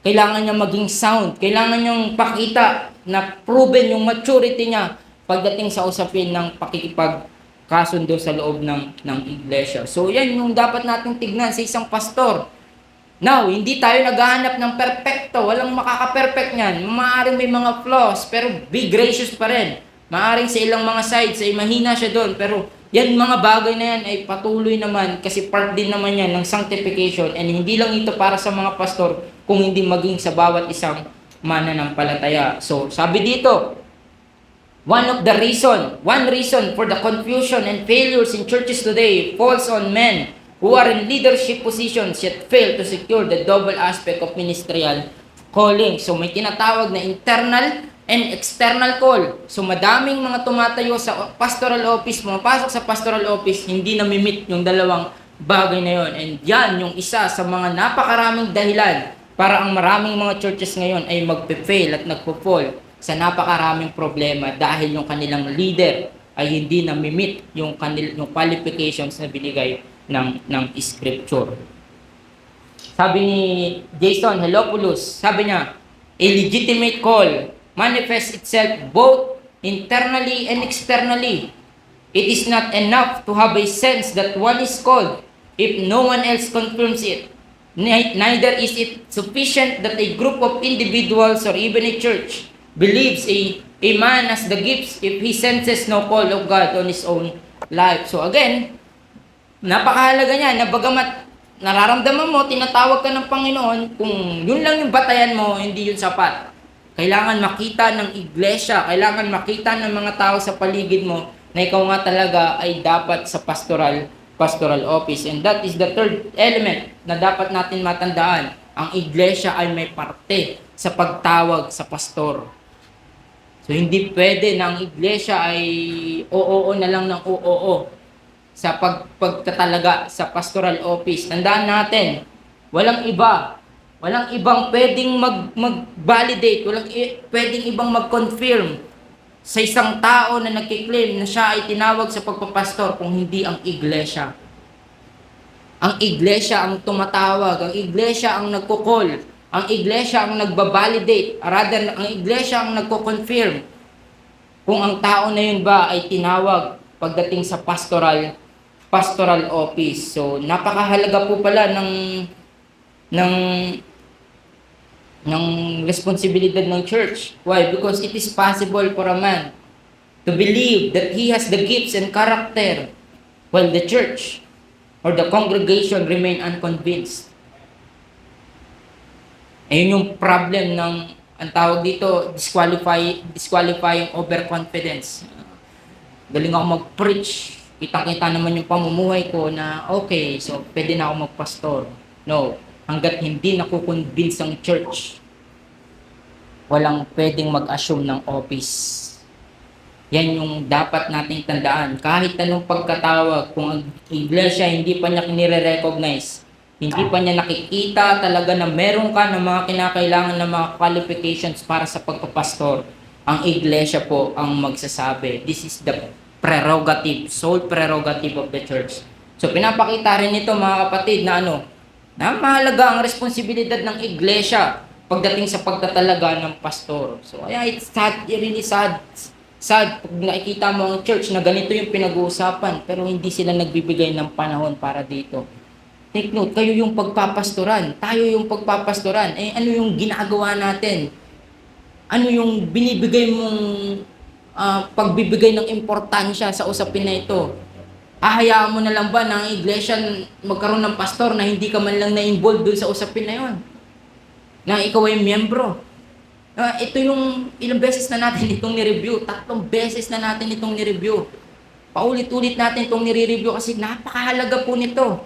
kailangan niya maging sound. Kailangan niyang pakita na proven yung maturity niya pagdating sa usapin ng pakikipagkasundo sa loob ng iglesia. So yan yung dapat nating tignan sa isang pastor. Now, hindi tayo naghahanap ng perfecto. Walang makaka-perfect niyan. Maaaring may mga flaws, pero be gracious pa rin. Maaaring sa ilang mga sides ay mahina siya doon, pero yan mga bagay na yan ay patuloy naman kasi part din naman yan ng sanctification, and hindi lang ito para sa mga pastor kung hindi maging sa bawat isang mananampalataya. So, sabi dito, one reason for the confusion and failures in churches today falls on men who are in leadership positions yet fail to secure the double aspect of ministerial calling. So may tinatawag na internal and external call. So madaming mga tumatayo sa pastoral office, pumapasok sa pastoral office, hindi namimit yung dalawang bagay na yon. And yan yung isa sa mga napakaraming dahilan Para ang maraming mga churches ngayon ay magpe-fail at nagpo-fall sa napakaraming problema dahil yung kanilang leader ay hindi na-meet yung qualifications na binigay ng scripture. Sabi ni Jason Helopoulos, sabi niya, a legitimate call manifests itself both internally and externally. It is not enough to have a sense that one is called if no one else confirms it. Neither is it sufficient that a group of individuals or even a church believes a man has the gifts if he senses no call of God on his own life. So again, napakahalaga niya na bagamat nararamdaman mo, tinatawag ka ng Panginoon, kung yun lang yung batayan mo, hindi yun sapat. Kailangan makita ng iglesia, kailangan makita ng mga tao sa paligid mo na ikaw nga talaga ay dapat sa pastoral office. And that is the third element na dapat natin matandaan. Ang iglesia ay may parte sa pagtawag sa pastor. So hindi pwede na ang iglesia ay oo na lang ng oo sa pagtatalaga sa pastoral office. Tandaan natin, walang ibang pwedeng mag-validate, pwedeng ibang mag-confirm sa isang tao na nagkiklaim na siya ay tinawag sa pagpapastor kung hindi ang iglesia. Ang iglesia ang tumatawag, ang iglesia ang nagko-call, ang iglesia ang nagbabalidate, rather ang iglesia ang nagko-confirm kung ang tao na yun ba ay tinawag pagdating sa pastoral office. So napakahalaga po pala ng responsibilidad ng church. Why? Because it is possible for a man to believe that he has the gifts and character while the church or the congregation remain unconvinced. Ayun yung problem ng, ang tawag dito, disqualifying overconfidence. Galing ako mag-preach, kitang-kita naman yung pamumuhay ko na okay, so pwede na ako magpastor. No, hanggat hindi nakukonvince ang church, walang pwedeng mag-assume ng office. Yan yung dapat nating tandaan. Kahit anong pagkatawag, kung ang iglesia hindi pa niya nire-recognize, hindi pa niya nakikita talaga na meron ka ng mga kinakailangan ng mga qualifications para sa pagpapastor, ang iglesia po ang magsasabi. This is the prerogative, sole prerogative of the church. So pinapakita rin ito mga kapatid na na mahalaga ang responsibilidad ng iglesia pagdating sa pagtatalaga ng pastor. So kaya it's sad, really sad pag nakikita mo ang church na ganito yung pinag-uusapan pero hindi sila nagbibigay ng panahon para dito. Take note, kayo yung pagpapastoran, tayo yung pagpapastoran. Ano yung ginagawa natin? Ano yung binibigay mong pagbibigay ng importansya sa usapin na ito? Hahayaan mo na lang ba na ang iglesia magkaroon ng pastor na hindi ka man lang na-involved dun sa usapin na yon? Na ikaw ay miyembro. Ito yung ilang beses na natin itong ni-review. 3 beses na natin itong ni-review. Paulit-ulit natin itong nire-review kasi napakahalaga po nito.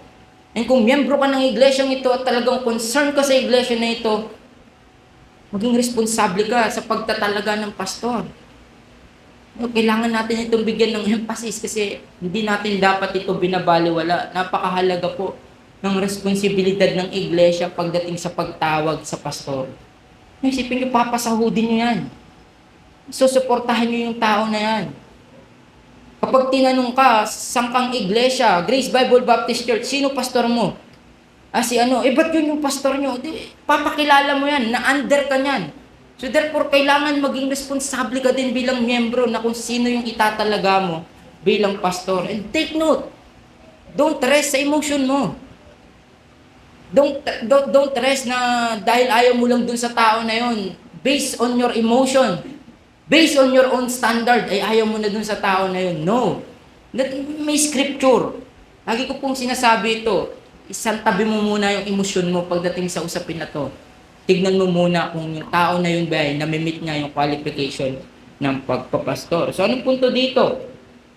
And kung miyembro ka ng iglesyang ito at talagang concern ka sa iglesia na ito, maging responsable ka sa pagtatalaga ng pastor. Kailangan natin itong bigyan ng emphasis kasi hindi natin dapat ito binabaliwala. Napakahalaga po ng responsibilidad ng iglesia pagdating sa pagtawag sa pastor. Isipin nyo, papasahudin nyo yan. Susuportahan nyo yung tao na yan. Kapag tinanong ka, saan kang iglesia, Grace Bible Baptist Church, sino pastor mo? Ba't yun yung pastor nyo? Papakilala mo yan, na-under ka yan. So therefore, kailangan maging responsable ka din bilang miyembro na kung sino yung itatalaga mo bilang pastor. And take note, don't rest sa emotion mo. Don't rest na dahil ayaw mo lang dun sa tao na yon. Based on your emotion, based on your own standard, ay ayaw mo na dun sa tao na yun. No. May scripture. Lagi ko pong sinasabi ito, isang tabi mo muna yung emosyon mo pagdating sa usapin na to. Tignan mo muna kung yung tao na yun ba ay namimit niya yung qualification ng pagpapastor. So anong punto dito?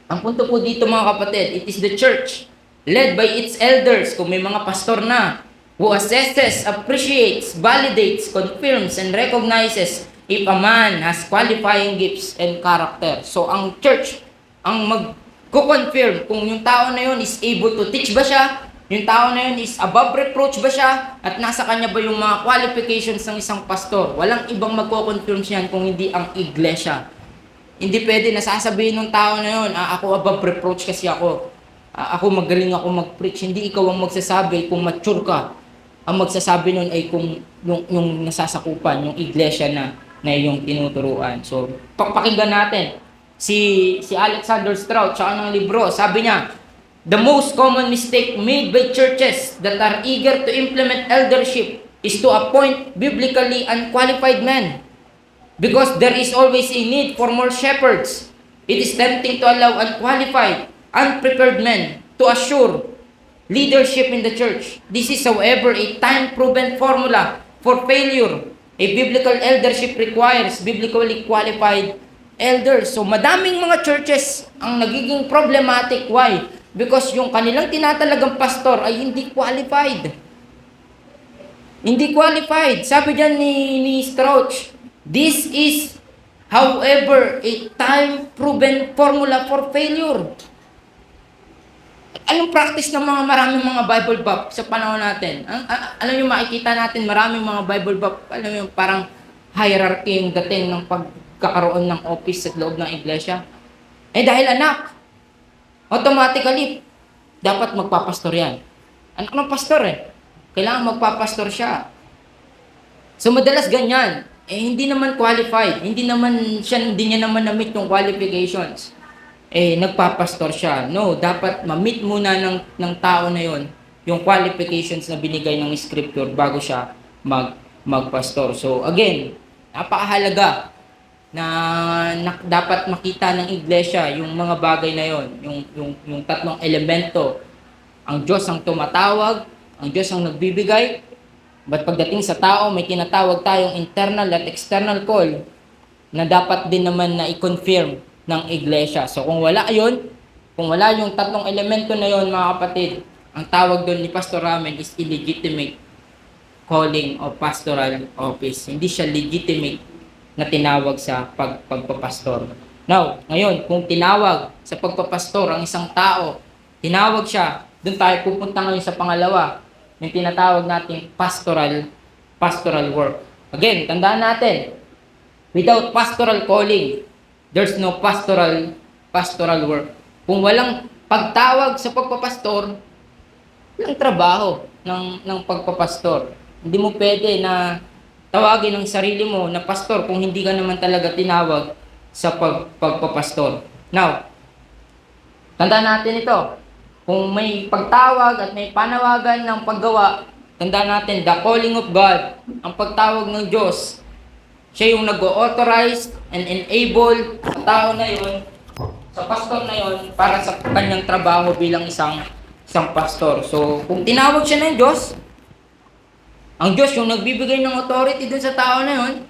Ang punto po dito mga kapatid, it is the church led by its elders, kung may mga pastor na, who assesses, appreciates, validates, confirms, and recognizes if a man has qualifying gifts and character. So ang church ang mag-confirm kung yung tao na yun is able to teach ba siya, Yung tao na yun is above reproach ba siya? At nasa kanya ba yung mga qualifications ng isang pastor? Walang ibang magko-confirm siyan kung hindi ang iglesia. Hindi pwede na sasabihin ng tao na yun, ako above reproach kasi ako. Ako magaling ako mag-preach. Hindi ikaw ang magsasabi kung mature ka. Ang magsasabi nun ay kung yung nasasakupan, yung iglesia na yung tinuturuan. So, pakinggan natin. Si Alexander Strout, tsaka ng libro, sabi niya, the most common mistake made by churches that are eager to implement eldership is to appoint biblically unqualified men. Because there is always a need for more shepherds. It is tempting to allow unqualified, unprepared men to assure leadership in the church. This is, however, a time-proven formula for failure. A biblical eldership requires biblically qualified elders. So, madaming mga churches ang nagiging problematic. Why? Because yung kanilang tinatalagang pastor ay hindi qualified. Hindi qualified. Sabi dyan ni Strauch, this is, however, a time-proven formula for failure. Anong practice ng maraming mga Bible buff sa panahon natin? Alam nyo, makikita natin maraming mga Bible buff, alam nyo, parang hierarchy yung dating ng pagkakaroon ng office sa loob ng iglesia. Dahil anak, automatically, dapat magpapastor yan. Anak ng pastor kailangan magpapastor siya. So madalas ganyan, hindi naman qualified, hindi niya naman na-meet yung qualifications. Nagpapastor siya. No, dapat ma-meet muna ng tao na yon yung qualifications na binigay ng scripture bago siya magpastor. So again, napakahalaga na dapat makita ng iglesia yung mga bagay na yon, yung tatlong elemento. Ang Diyos ang tumatawag, ang Diyos ang nagbibigay, but pagdating sa tao, may tinatawag tayong internal at external call na dapat din naman na i-confirm ng iglesia. So kung wala yung tatlong elemento na yon, mga kapatid, ang tawag doon ni Pastor Ramen is illegitimate calling of pastoral office. Hindi siya legitimate na tinawag sa pagpapastor. Now, ngayon, kung tinawag sa pagpapastor ang isang tao, tinawag siya, doon tayo pupunta ngayon sa pangalawa, yung tinatawag nating pastoral work. Again, tandaan natin, without pastoral calling, there's no pastoral work. Kung walang pagtawag sa pagpapastor, walang trabaho ng pagpapastor. Hindi mo pwede na tawagin ang sarili mo na pastor kung hindi ka naman talaga tinawag sa pagpapastor. Now, tandaan natin ito. Kung may pagtawag at may panawagan ng paggawa, tandaan natin, the calling of God, ang pagtawag ng Diyos, siya yung nag-authorize and enable sa tao na yun, sa pastor na yun, para sa kanyang trabaho bilang isang pastor. So, kung tinawag siya ng Diyos, ang Diyos yung nagbibigay ng authority dun sa tao na yun,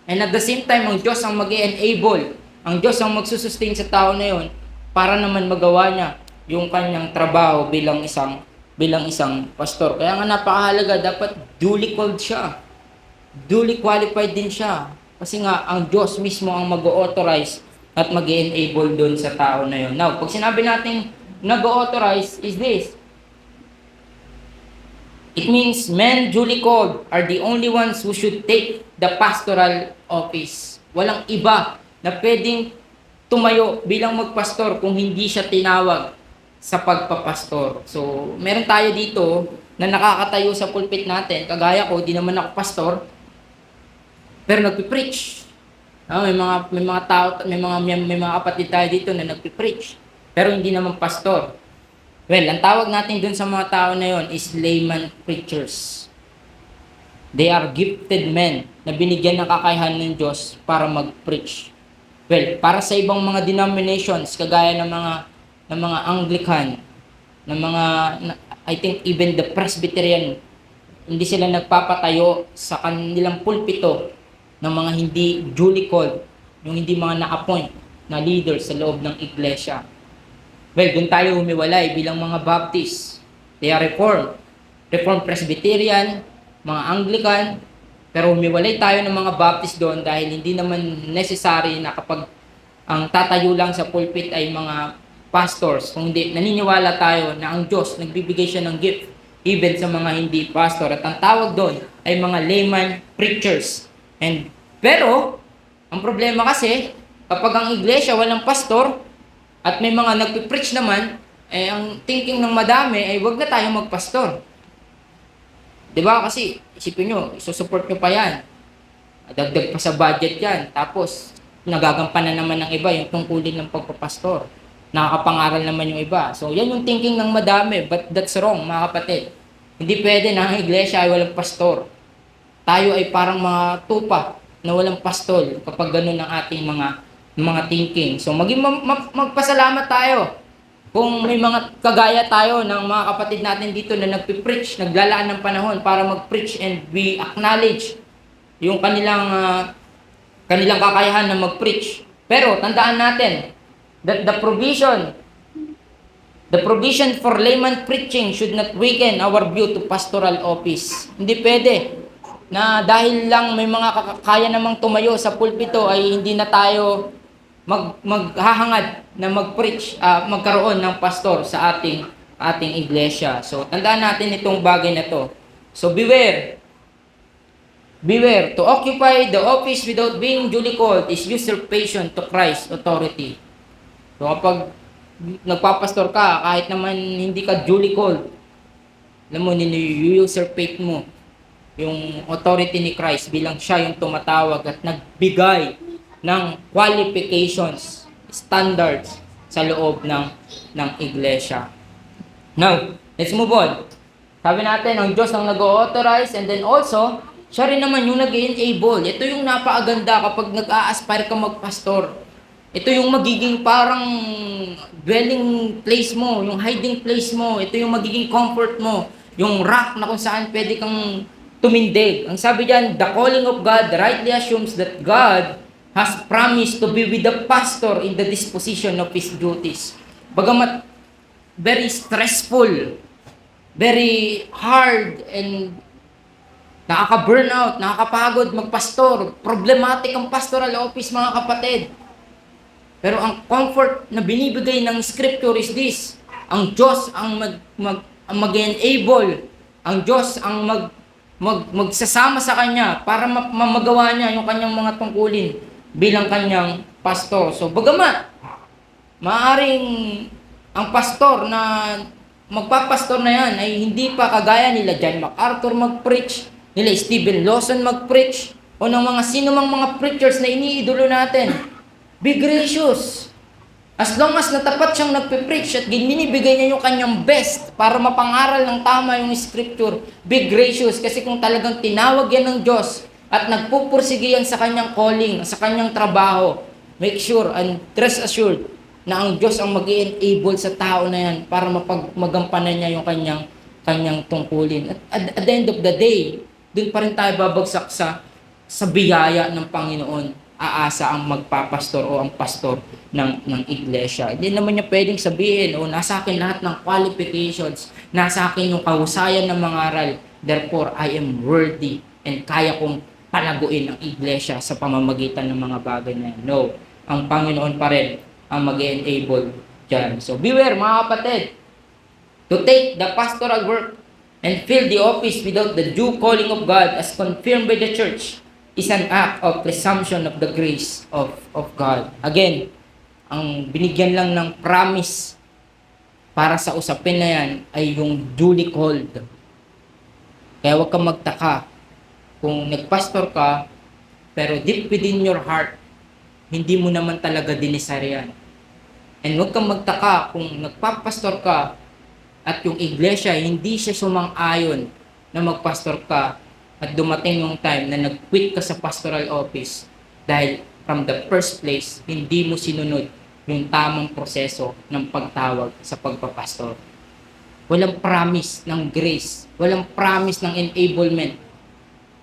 and at the same time, ang Diyos ang mag-enable, ang Diyos ang magsusustain sa tao na yun, para naman magawa niya yung kanyang trabaho bilang isang pastor. Kaya nga napakahalaga, dapat duly called siya. Duly qualified din siya. Kasi nga, ang Diyos mismo ang mag-authorize at mag-enable doon sa tao na yun. Now, pag sinabi natin nag-authorize is this. It means men duly called are the only ones who should take the pastoral office. Walang iba na pwedeng tumayo bilang magpastor kung hindi siya tinawag sa pagpapastor. So, meron tayo dito na nakakatayo sa pulpit natin. Kagaya ko, di naman ako pastor, pero nagpipreach. May mga tao, may mga kapatid tayo dito na nagpipreach, pero hindi naman pastor. Well, ang tawag natin dun sa mga tao na yon is layman preachers. They are gifted men na binigyan ng kakayahan ng Diyos para mag-preach. Well, para sa ibang mga denominations, kagaya ng mga Anglican, I think even the Presbyterian, hindi sila nagpapatayo sa kanilang pulpito ng mga hindi duly called, yung hindi mga na-appoint na leaders sa loob ng iglesia. Well, doon tayo humiwalay bilang mga Baptist. They are Reformed Presbyterian, mga Anglican, pero humiwalay tayo ng mga Baptist doon dahil hindi naman necessary na kapag ang tatayo lang sa pulpit ay mga pastors, kung hindi naniniwala tayo na ang Diyos nagbibigay siya ng gift even sa mga hindi pastor. At ang tawag doon ay mga layman preachers. Pero, ang problema kasi, kapag ang iglesia walang pastor, at may mga nagpipreach naman, ang thinking ng madami ay wag na tayo magpastor. 'Di ba? Kasi, isipin nyo, isusupport nyo pa yan. Dagdag pa sa budget yan. Tapos, nagagampanan naman ng iba yung tungkulin ng pagpapastor. Nakakapangaral naman yung iba. So, yan yung thinking ng madami. But that's wrong, mga kapatid. Hindi pwede na ang iglesia ay walang pastor. Tayo ay parang mga tupa na walang pastol kapag ganun ang ating mga thinking. So, magpasalamat tayo kung may mga kagaya tayo ng mga kapatid natin dito na nagpipreach, naglalaan ng panahon para mag-preach, and we acknowledge yung kanilang kakayahan na mag-preach. Pero tandaan natin that the provision for layman preaching should not weaken our view to pastoral office. Hindi pwede na dahil lang may mga kaya namang tumayo sa pulpito ay hindi na tayo maghahangad na mag-preach, magkaroon ng pastor sa ating iglesia. So, tandaan natin itong bagay na to. So, beware, to occupy the office without being duly called is usurpation to Christ's authority. So, kapag nagpapastor ka, kahit naman hindi ka duly called, alam mo, usurpate mo yung authority ni Christ bilang siya yung tumatawag at nagbigay ng qualifications, standards sa loob ng iglesia. Now, let's move on. Sabi natin, ang Diyos ang nag-authorize, and then also, siya rin naman yung nag-enable. Ito yung napakaganda kapag nag-a-aspire ka magpastor. Ito yung magiging parang dwelling place mo, yung hiding place mo. Ito yung magiging comfort mo, yung rock na kung saan pwede kang tumindig. Ang sabi diyan, the calling of God rightly assumes that God has promised to be with the pastor in the disposition of his duties. Bagamat very stressful, very hard, and nakaka-burnout, nakakapagod magpastor, problematic ang pastoral office, mga kapatid. Pero ang comfort na binibigay ng scripture is this: ang Diyos ang mag-enable, ang Diyos ang magsasama sa kanya para magawa niya yung kanyang mga tungkulin bilang kanyang pastor. So, bagamat maaring ang pastor na magpapastor na yan ay hindi pa kagaya nila John MacArthur mag-preach, nila Stephen Lawson mag-preach, o ng mga sinumang mga preachers na iniidolo natin, be gracious. As long as natapat siyang nagpe-preach at binibigay niya yung kanyang best para mapangaral ng tama yung scripture, be gracious. Kasi kung talagang tinawag yan ng Diyos at nagpupursige yan sa kanyang calling, sa kanyang trabaho, make sure and rest assured na ang Diyos ang mag-enable sa tao na yan para magampanan niya yung kanyang tungkulin. At the end of the day, dun pa rin tayo babagsak sa biyaya ng Panginoon. Aasa ang magpapastor o ang pastor ng iglesia. Hindi naman niya pwedeng sabihin, nasa akin lahat ng qualifications, nasa akin yung kahusayan ng mga aral, therefore I am worthy and kaya kong palaguin ang iglesia sa pamamagitan ng mga bagay na yan. No, ang Panginoon pa rin ang mag-enable dyan. So beware, mga kapatid, to take the pastoral work and fill the office without the due calling of God as confirmed by the church is an act of presumption of the grace of God. Again, ang binigyan lang ng promise para sa usapin na yan ay yung duly called. Kaya huwag kang magtaka kung nagpastor ka, pero deep within your heart, hindi mo naman talaga dinesire yan. And huwag kang magtaka kung nagpapastor ka at yung iglesia, hindi siya sumang-ayon na magpastor ka at dumating yung time na nag-quit ka sa pastoral office dahil from the first place, hindi mo sinunod yung tamang proseso ng pagtawag sa pagpapastor. Walang promise ng grace, walang promise ng enablement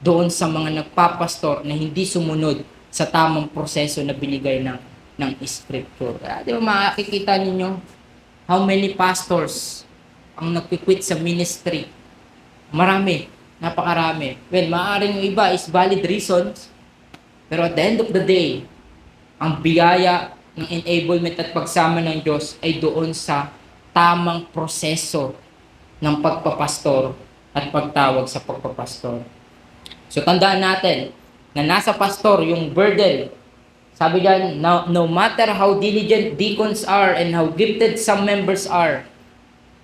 doon sa mga nagpapastor na hindi sumunod sa tamang proseso na binigay ng scripture. Di ba makikita ninyo how many pastors ang nagpiquit sa ministry? Marami, napakarami. Well, maaaring yung iba is valid reasons, pero at the end of the day, ang biyaya ng enablement at pagsama ng Diyos ay doon sa tamang proseso ng pagpapastor at pagtawag sa pagpapastor. So tandaan natin na nasa pastor yung burden. Sabi diyan, no matter how diligent deacons are and how gifted some members are,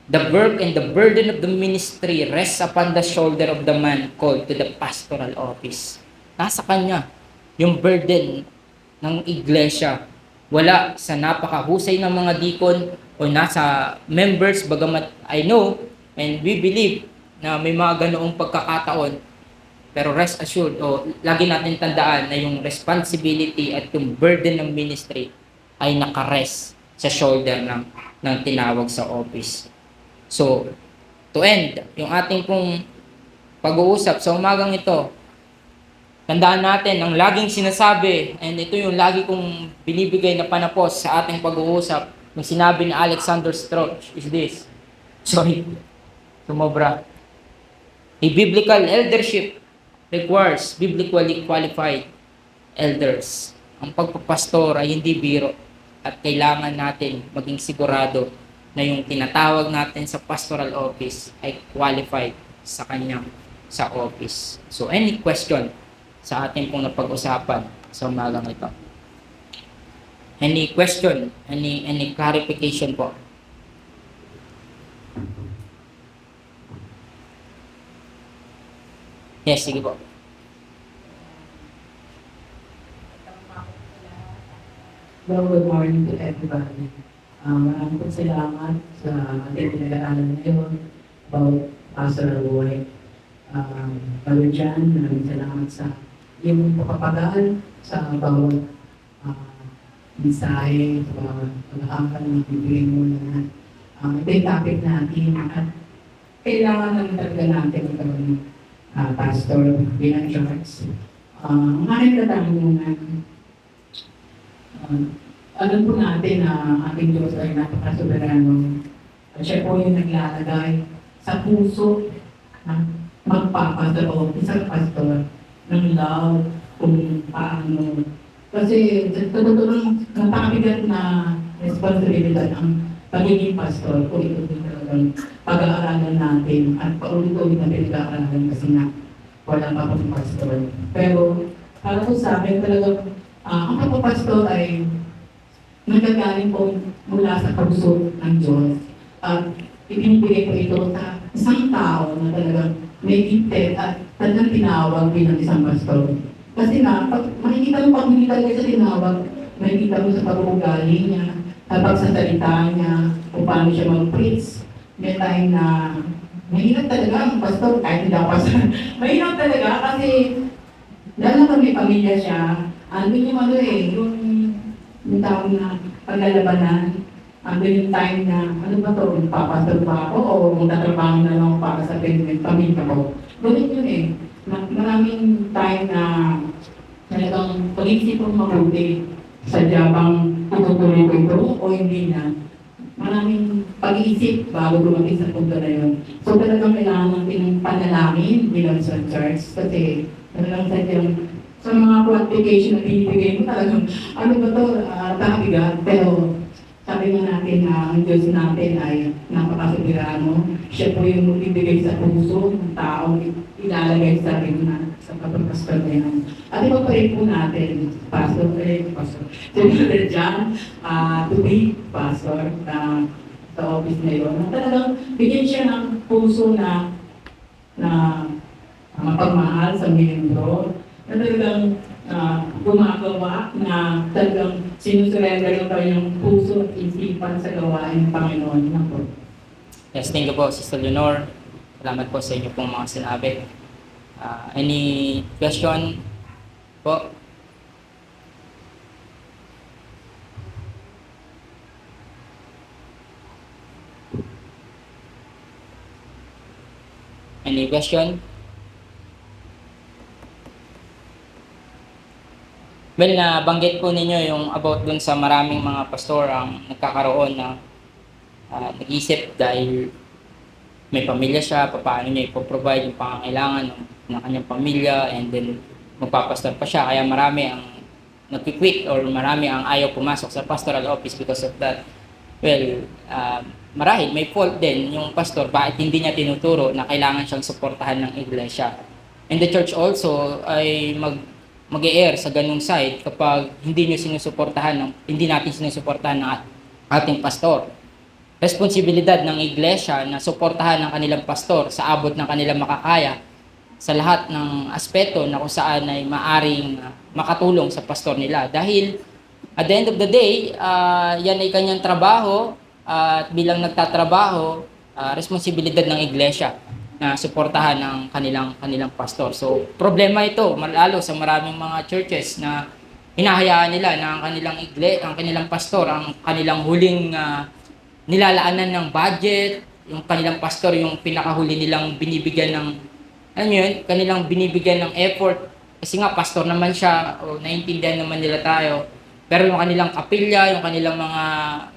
the work and the burden of the ministry rests upon the shoulder of the man called to the pastoral office. Nasa kanya yung burden ng iglesia. Wala sa napakahusay ng mga deacon o nasa members, bagamat I know and we believe na may mga ganoong pagkakataon, pero rest assured o lagi natin tandaan na yung responsibility at yung burden ng ministry ay nakarest sa shoulder ng tinawag sa office. So, to end, yung ating pong pag-uusap sa umagang ito, tandaan natin ang laging sinasabi, and ito yung lagi kong binibigay na panapos sa ating pag-uusap, yung sinabi ni Alexander Strauch is this. Sorry, sumobra. A biblical eldership requires biblically qualified elders. Ang pagpapastor ay hindi biro at kailangan natin maging sigurado na yung tinatawag natin sa pastoral office ay qualified sa kanyang sa office. So any question sa ating pong napag-usapan sa umagang ito? Any question? Any clarification po? Yes, sige po. Well, good morning to everybody. Maraming po salamat sa ating pinag-aaralan ngayon about pastoral work. Brother John, maraming salamat sa iyong pagpapagaan sa bawat mensahe, sa bawat pag-aakal na bibigay mo na ito yung topic natin at kailangan naman talaga natin magkaroon ng pastor bilang church. Ang aking katanungan, alam po natin na ating Diyos ay napakasoberano at siya po yung naglalagay sa puso ng magpapastor o isang pastor ng love kung paano. Kasi sa totoo lang, napakibigat na responsibilidad ang pagiging pastor kung ito din talagang pag-aaralan natin at paulit-ulit na pinag-aaralan kasi nga wala pa akong pastor. Pero para po sa akin talagang ang pagpapastor ay nagagaling po mula sa puso ng Diyos at ibinibigay po ito sa isang tao na talagang may gifted at talagang tinawag bilang isang pastor. Kasi nga, makikita mo pag hindi talaga sa tinawag, makikita mo sa pag-uugali niya, sa pagsasalita niya, kung paano siya mag-preach. May time na mahirap talaga ang pastor, kahit hindi ako pastor. Mahirap talaga kasi dahil na may pamilya siya, andun yung yung tao na paglalabanan, andun yung time na, ano ba to, magpapastor ba ako o magtatrabaho na lang para sa pamilya ko. Ganun yun eh. Maraming time na talagang pag-iisip mo mabuti, sadya bang tutuloy ko ito o hindi na. Maraming pag-iisip bago dumating sa punto na yun. So talagang kailangan natin ng panalangin bilang sa church kasi talagang sadyang sa mga qualification na binibigay mo talagang ano ba ito, takabigat. Pero sabi nga natin na ang Diyos natin ay napakasoberano. Siya po yung magbibigay sa puso ng taong ilalagay sa rin na sa pagpapastor na yan. At ipag-pray po natin, Pastor, si Brother John, to be pastor sa office na yun. Talagang bigyan siya ng puso na mapagmahal sa miyembro, na talagang gumagawa na talagang sinusurrender yung kanyang puso at isipan sa gawain ng Panginoon. Yes, thank you po, Sister Leonor. Salamat po sa inyo pong mga sinabi. Any question po? Any question? Well, nabanggit po ninyo yung about dun sa maraming mga pastor ang nagkakaroon na nag-isip dahil may pamilya siya, paano niya ipoprovide yung pangangailangan ng kanyang pamilya and then magpapastor pa siya. Kaya marami ang nagki-quit or marami ang ayaw pumasok sa pastoral office because of that. Well, marahil may fault din yung pastor bakit hindi niya tinuturo na kailangan siyang suportahan ng iglesia. And the church also ay mag-e-err sa ganung side kapag hindi hindi natin sinusuportahan ng ating pastor. Responsibilidad ng iglesia na suportahan ng kanilang pastor sa abot ng kanilang makakaya sa lahat ng aspeto na kung saan ay maaring makatulong sa pastor nila. Dahil at the end of the day, yan ay kanyang trabaho at bilang nagtatrabaho, responsibilidad ng iglesia na suportahan ng kanilang pastor. So, problema ito, lalo sa maraming mga churches na hinahayaan nila na ang kanilang pastor, ang kanilang huling nilalaanan ng budget, yung kanilang pastor, yung pinakahuli nilang binibigyan ng, alam mo yun, kanilang binibigyan ng effort. Kasi nga, pastor naman siya, o naiintindihan naman nila tayo. Pero yung kanilang kapilya, yung kanilang mga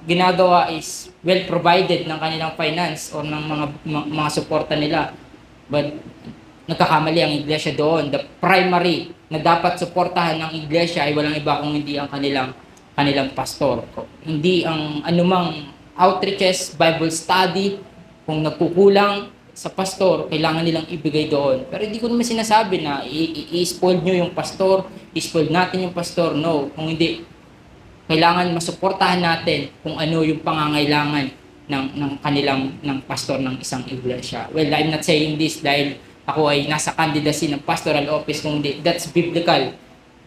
ginagawa is well provided ng kanilang finance o ng mga suporta nila. But nagkakamali ang iglesia doon. The primary na dapat suportahan ng iglesia ay walang iba kung hindi ang kanilang pastor. Hindi ang anumang outreaches, Bible study, kung nagkukulang sa pastor, kailangan nilang ibigay doon. Pero hindi ko naman sinasabi na i-spoil nyo yung pastor, i-spoil natin yung pastor. No, kung hindi, kailangan masuportahan natin kung ano yung pangangailangan ng pastor ng isang iglesia. Well, I'm not saying this dahil ako ay nasa candidacy ng pastoral office, kung hindi, that's biblical.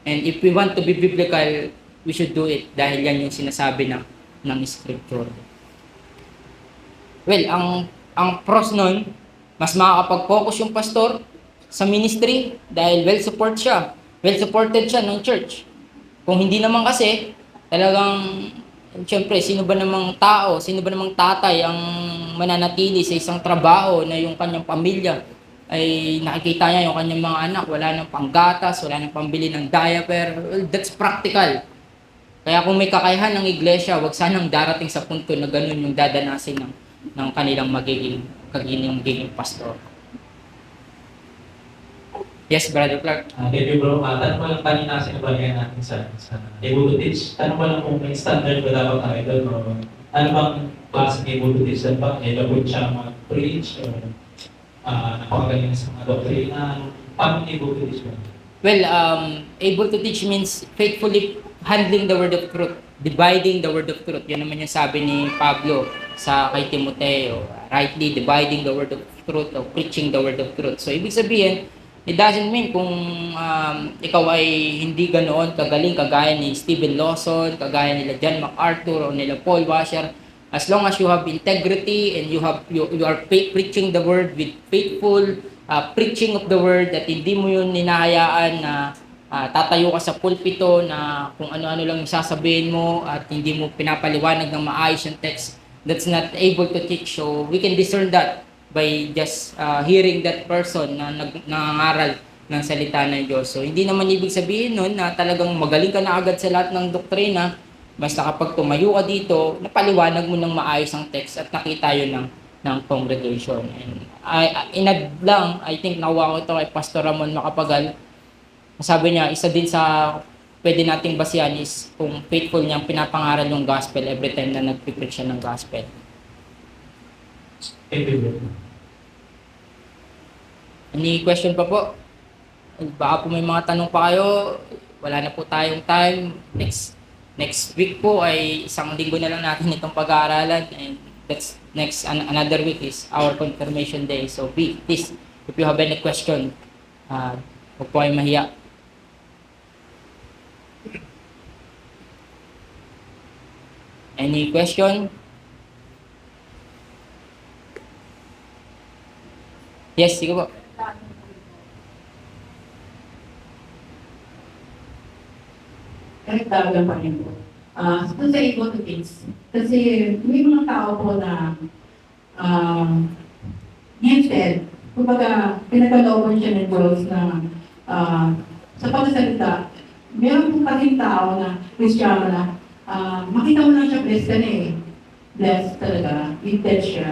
And if we want to be biblical, we should do it dahil yan yung sinasabi ng scripture. Well, ang pros nun, mas makakapag-focus yung pastor sa ministry dahil well-supported siya ng church. Kung hindi naman kasi, talagang, siyempre, sino ba namang tatay ang mananatili sa isang trabaho na yung kanyang pamilya ay nakikita niya yung kanyang mga anak, wala nang panggatas, wala nang pambili ng diaper. Well, that's practical. Kaya kung may kakayahan ng iglesia, wag sanang darating sa punto na ganun yung dadanasin ng kanilang magiging pastor. Yes, Brother Clark. Thank you, bro. Tanong ko lang kanina sinabayan natin sa able to teach. Tanong ko lang kung may standard ba dapat tayo doon o ano bang klase ng able to teach? Ano ba? Elaborate siya mag-preach o napakagaling sa mga doktrina? Paano able to teach ba? Well, able to teach means faithfully handling the word of truth, dividing the word of truth. Yan naman yung sabi ni Pablo kay Timoteo, rightly dividing the word of truth or preaching the word of truth. So, ibig sabihin, it doesn't mean kung ikaw ay hindi ganoon kagaling kagaya ni Stephen Lawson, kagaya nila John MacArthur o nila Paul Washer, as long as you have integrity and you are preaching the word with faithful preaching of the word, at hindi mo yun ninahayaan na tatayo ka sa pulpito na kung ano-ano lang yung sasabihin mo at hindi mo pinapaliwanag ng maayos yung text, that's not able to teach. So we can discern that by just hearing that person na nangangaral ng salita ng Diyos. So hindi naman ibig sabihin nun na talagang magaling ka na agad sa lahat ng doktrina, basta kapag tumayo ka dito, napaliwanag mo ng maayos ang text at nakita yun ng congregation. And inad lang, I think nakuha ko ito kay Pastor Ramon Macapagal. Sabi niya, isa din sa pwede nating basihan is kung faithful niyang pinapangaral yung gospel every time na nagpipreach siya ng gospel. Thank you, bro. Any question pa po? Baka po may mga tanong pa kayo. Wala na po tayong time. Next week po ay isang linggo na lang natin itong pag-aaralan. And that's another week is our confirmation day. So please, if you have any question, huwag po kayong mahiya. Any question? Yes, sige po. Karagdagan pa rin po. Kung sa able to teach, kasi may mga tao po na instead, kumbaga, pinagkalooban siya ng Diyos na sa pagsasalita, meron po kasing tao na Kristiyano na makita mo lang siya blessed ka na eh. Blessed talaga, gifted siya.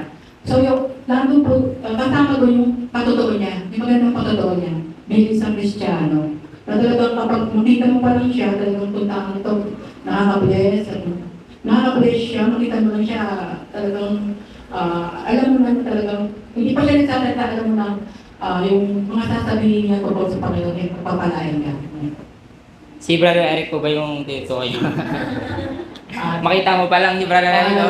So yung lalo po, kasama doon yung patotoo niya, yung magandang patotoo niya, may isang Kristiyano. Na talagang kapag makita mo pa lang siya, talagang puntaan ito, nakaka-bless, nakaka-bless siya, makita mo lang siya, talagang, alam mo na talagang, hindi pa siya nagsasalita, alam mo na, yung mga sasabihin niya tungkol sa Panginoon, ay papapalain ka. Si Brother Eric po ba yung dito kayo? At, Makita mo pa lang si Brother Eric, no?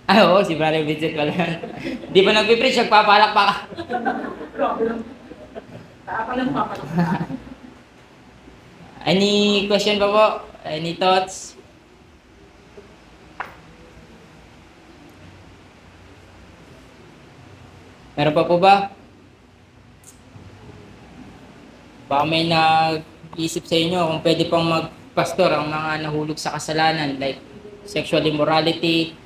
Oo, si Brother Vincent pala. Di ba nagpipreach, nagpapalakpak? Any question pa po? Any thoughts? Meron pa po ba? Baka may nag-isip sa inyo kung pwede pang magpastor ang mga nahulog sa kasalanan like sexual immorality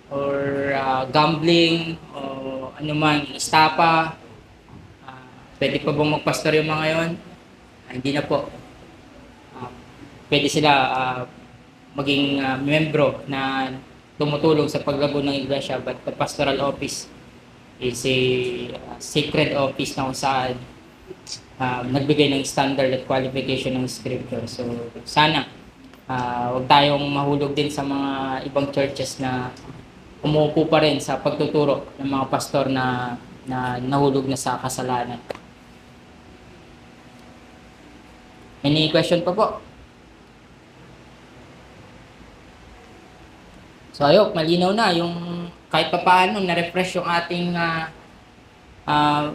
or gambling o ano man, istapa. Pwede pa bang magpastor yung mga yon? Hindi na po. Pwede sila maging membro na tumutulong sa paglago ng iglesia, but the pastoral office is a sacred office na kung saan nagbigay ng standard at qualification ng scripture. So sana huwag tayong mahulog din sa mga ibang churches na umuupo pa rin sa pagtuturo ng mga pastor na nahulog na sa kasalanan. Any question pa po? So ayok, malinaw na yung kahit pa paano na-refresh yung ating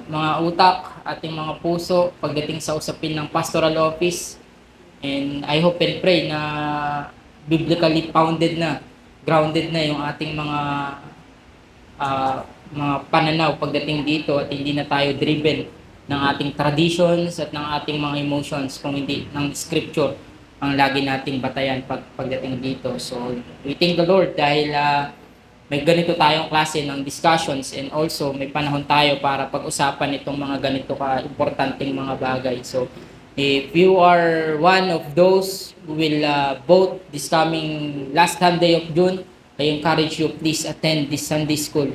mga utak, ating mga puso pagdating sa usapin ng pastoral office. And I hope and pray na biblically founded na, grounded na yung ating mga pananaw pagdating dito at hindi na tayo driven ng ating traditions at ng ating mga emotions kung hindi ng scripture ang lagi nating batayan pagdating dito. So we thank the Lord dahil may ganito tayong klase ng discussions and also may panahon tayo para pag-usapan itong mga ganito ka-importanteng mga bagay. So if you are one of those who will vote this coming last Sunday of June, I encourage you please attend this Sunday school.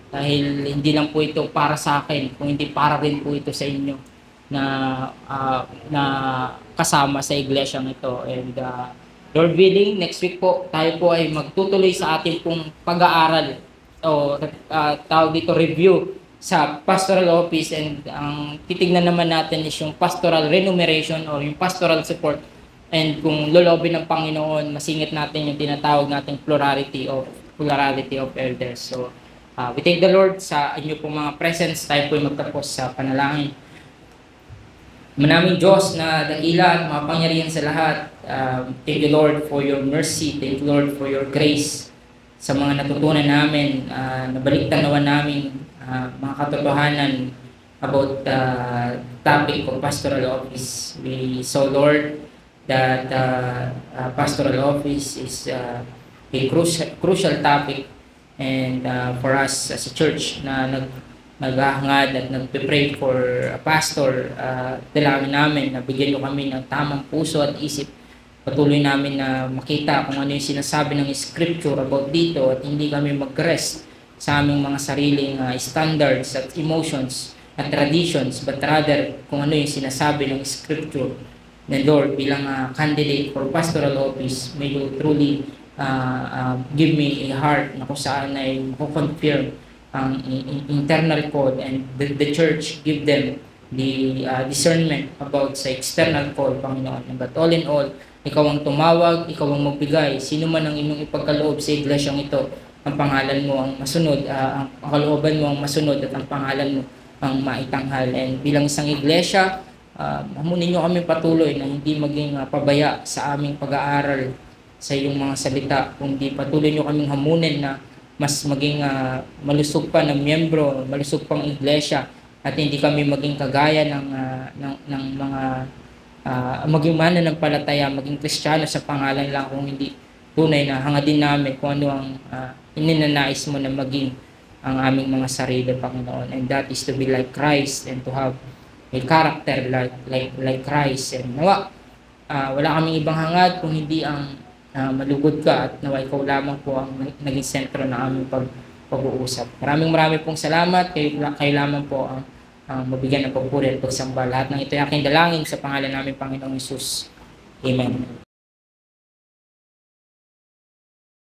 Dahil hindi lang po ito para sa akin, kung hindi para rin po ito sa inyo na kasama sa iglesyang ito. And Lord willing, next week po tayo po ay magtutuloy sa ating pong pag-aaral o tawag dito review sa pastoral office, and ang titignan naman natin is yung pastoral remuneration o yung pastoral support, and kung lolobin ng Panginoon masingit natin yung tinatawag nating plurality of elders. So we thank the Lord sa inyo pong mga presence. Tayo po ay magtapos sa panalangin. Manaming Diyos na dakila at mapangyarihan sa lahat, thank you Lord for your mercy, thank you Lord for your grace sa mga natutunan namin, nabaliktanawan namin mga katotohanan about the topic of pastoral office. We saw Lord that pastoral office is a crucial topic, and for us as a church na naghahangad at nagpe-pray for a pastor, dalangin namin na bigyan nyo kami ng tamang puso at isip. Patuloy namin na makita kung ano yung sinasabi ng scripture about dito at hindi kami mag-rest sa aming mga sariling standards at emotions at traditions, but rather kung ano yung sinasabi ng scripture. And Lord, bilang candidate for pastoral office, may you truly give me a heart na kung saan ay mako-confirm ang internal code, and the church give them the discernment about sa external code, Panginoon. But all in all, ikaw ang tumawag, ikaw ang magbigay. Sino man ang inyong ipagkaloob sa iglesyang ito, ang pangalan mo ang masunod, ang kalooban mo ang masunod at ang pangalan mo ang maitanghal. And bilang isang iglesia, hamunin nyo kami patuloy na hindi maging pabaya sa aming pag-aaral sa iyong mga salita, kundi patuloy nyo kaming hamunin na mas maging malusog pa ng miyembro, malusog pang iglesia, at hindi kami maging kagaya ng mga maging mananampalataya, maging Kristiyano sa pangalan lang, kung hindi tunay na hangadin namin kung ano ang ininanais mo na maging ang aming mga sarili, Panginoon. And that is to be like Christ and to have a character like Christ. And nawa, wala kaming ibang hangad kung hindi ang malugod ka, at nawa ikaw lamang po ang naging sentro ng aming pag-uusap. Maraming pong salamat. Kayo lamang po ang mabigyan ng papuri at pagsamba. Lahat ng ito ay aking dalangin sa pangalan namin Panginoong Hesus. Amen.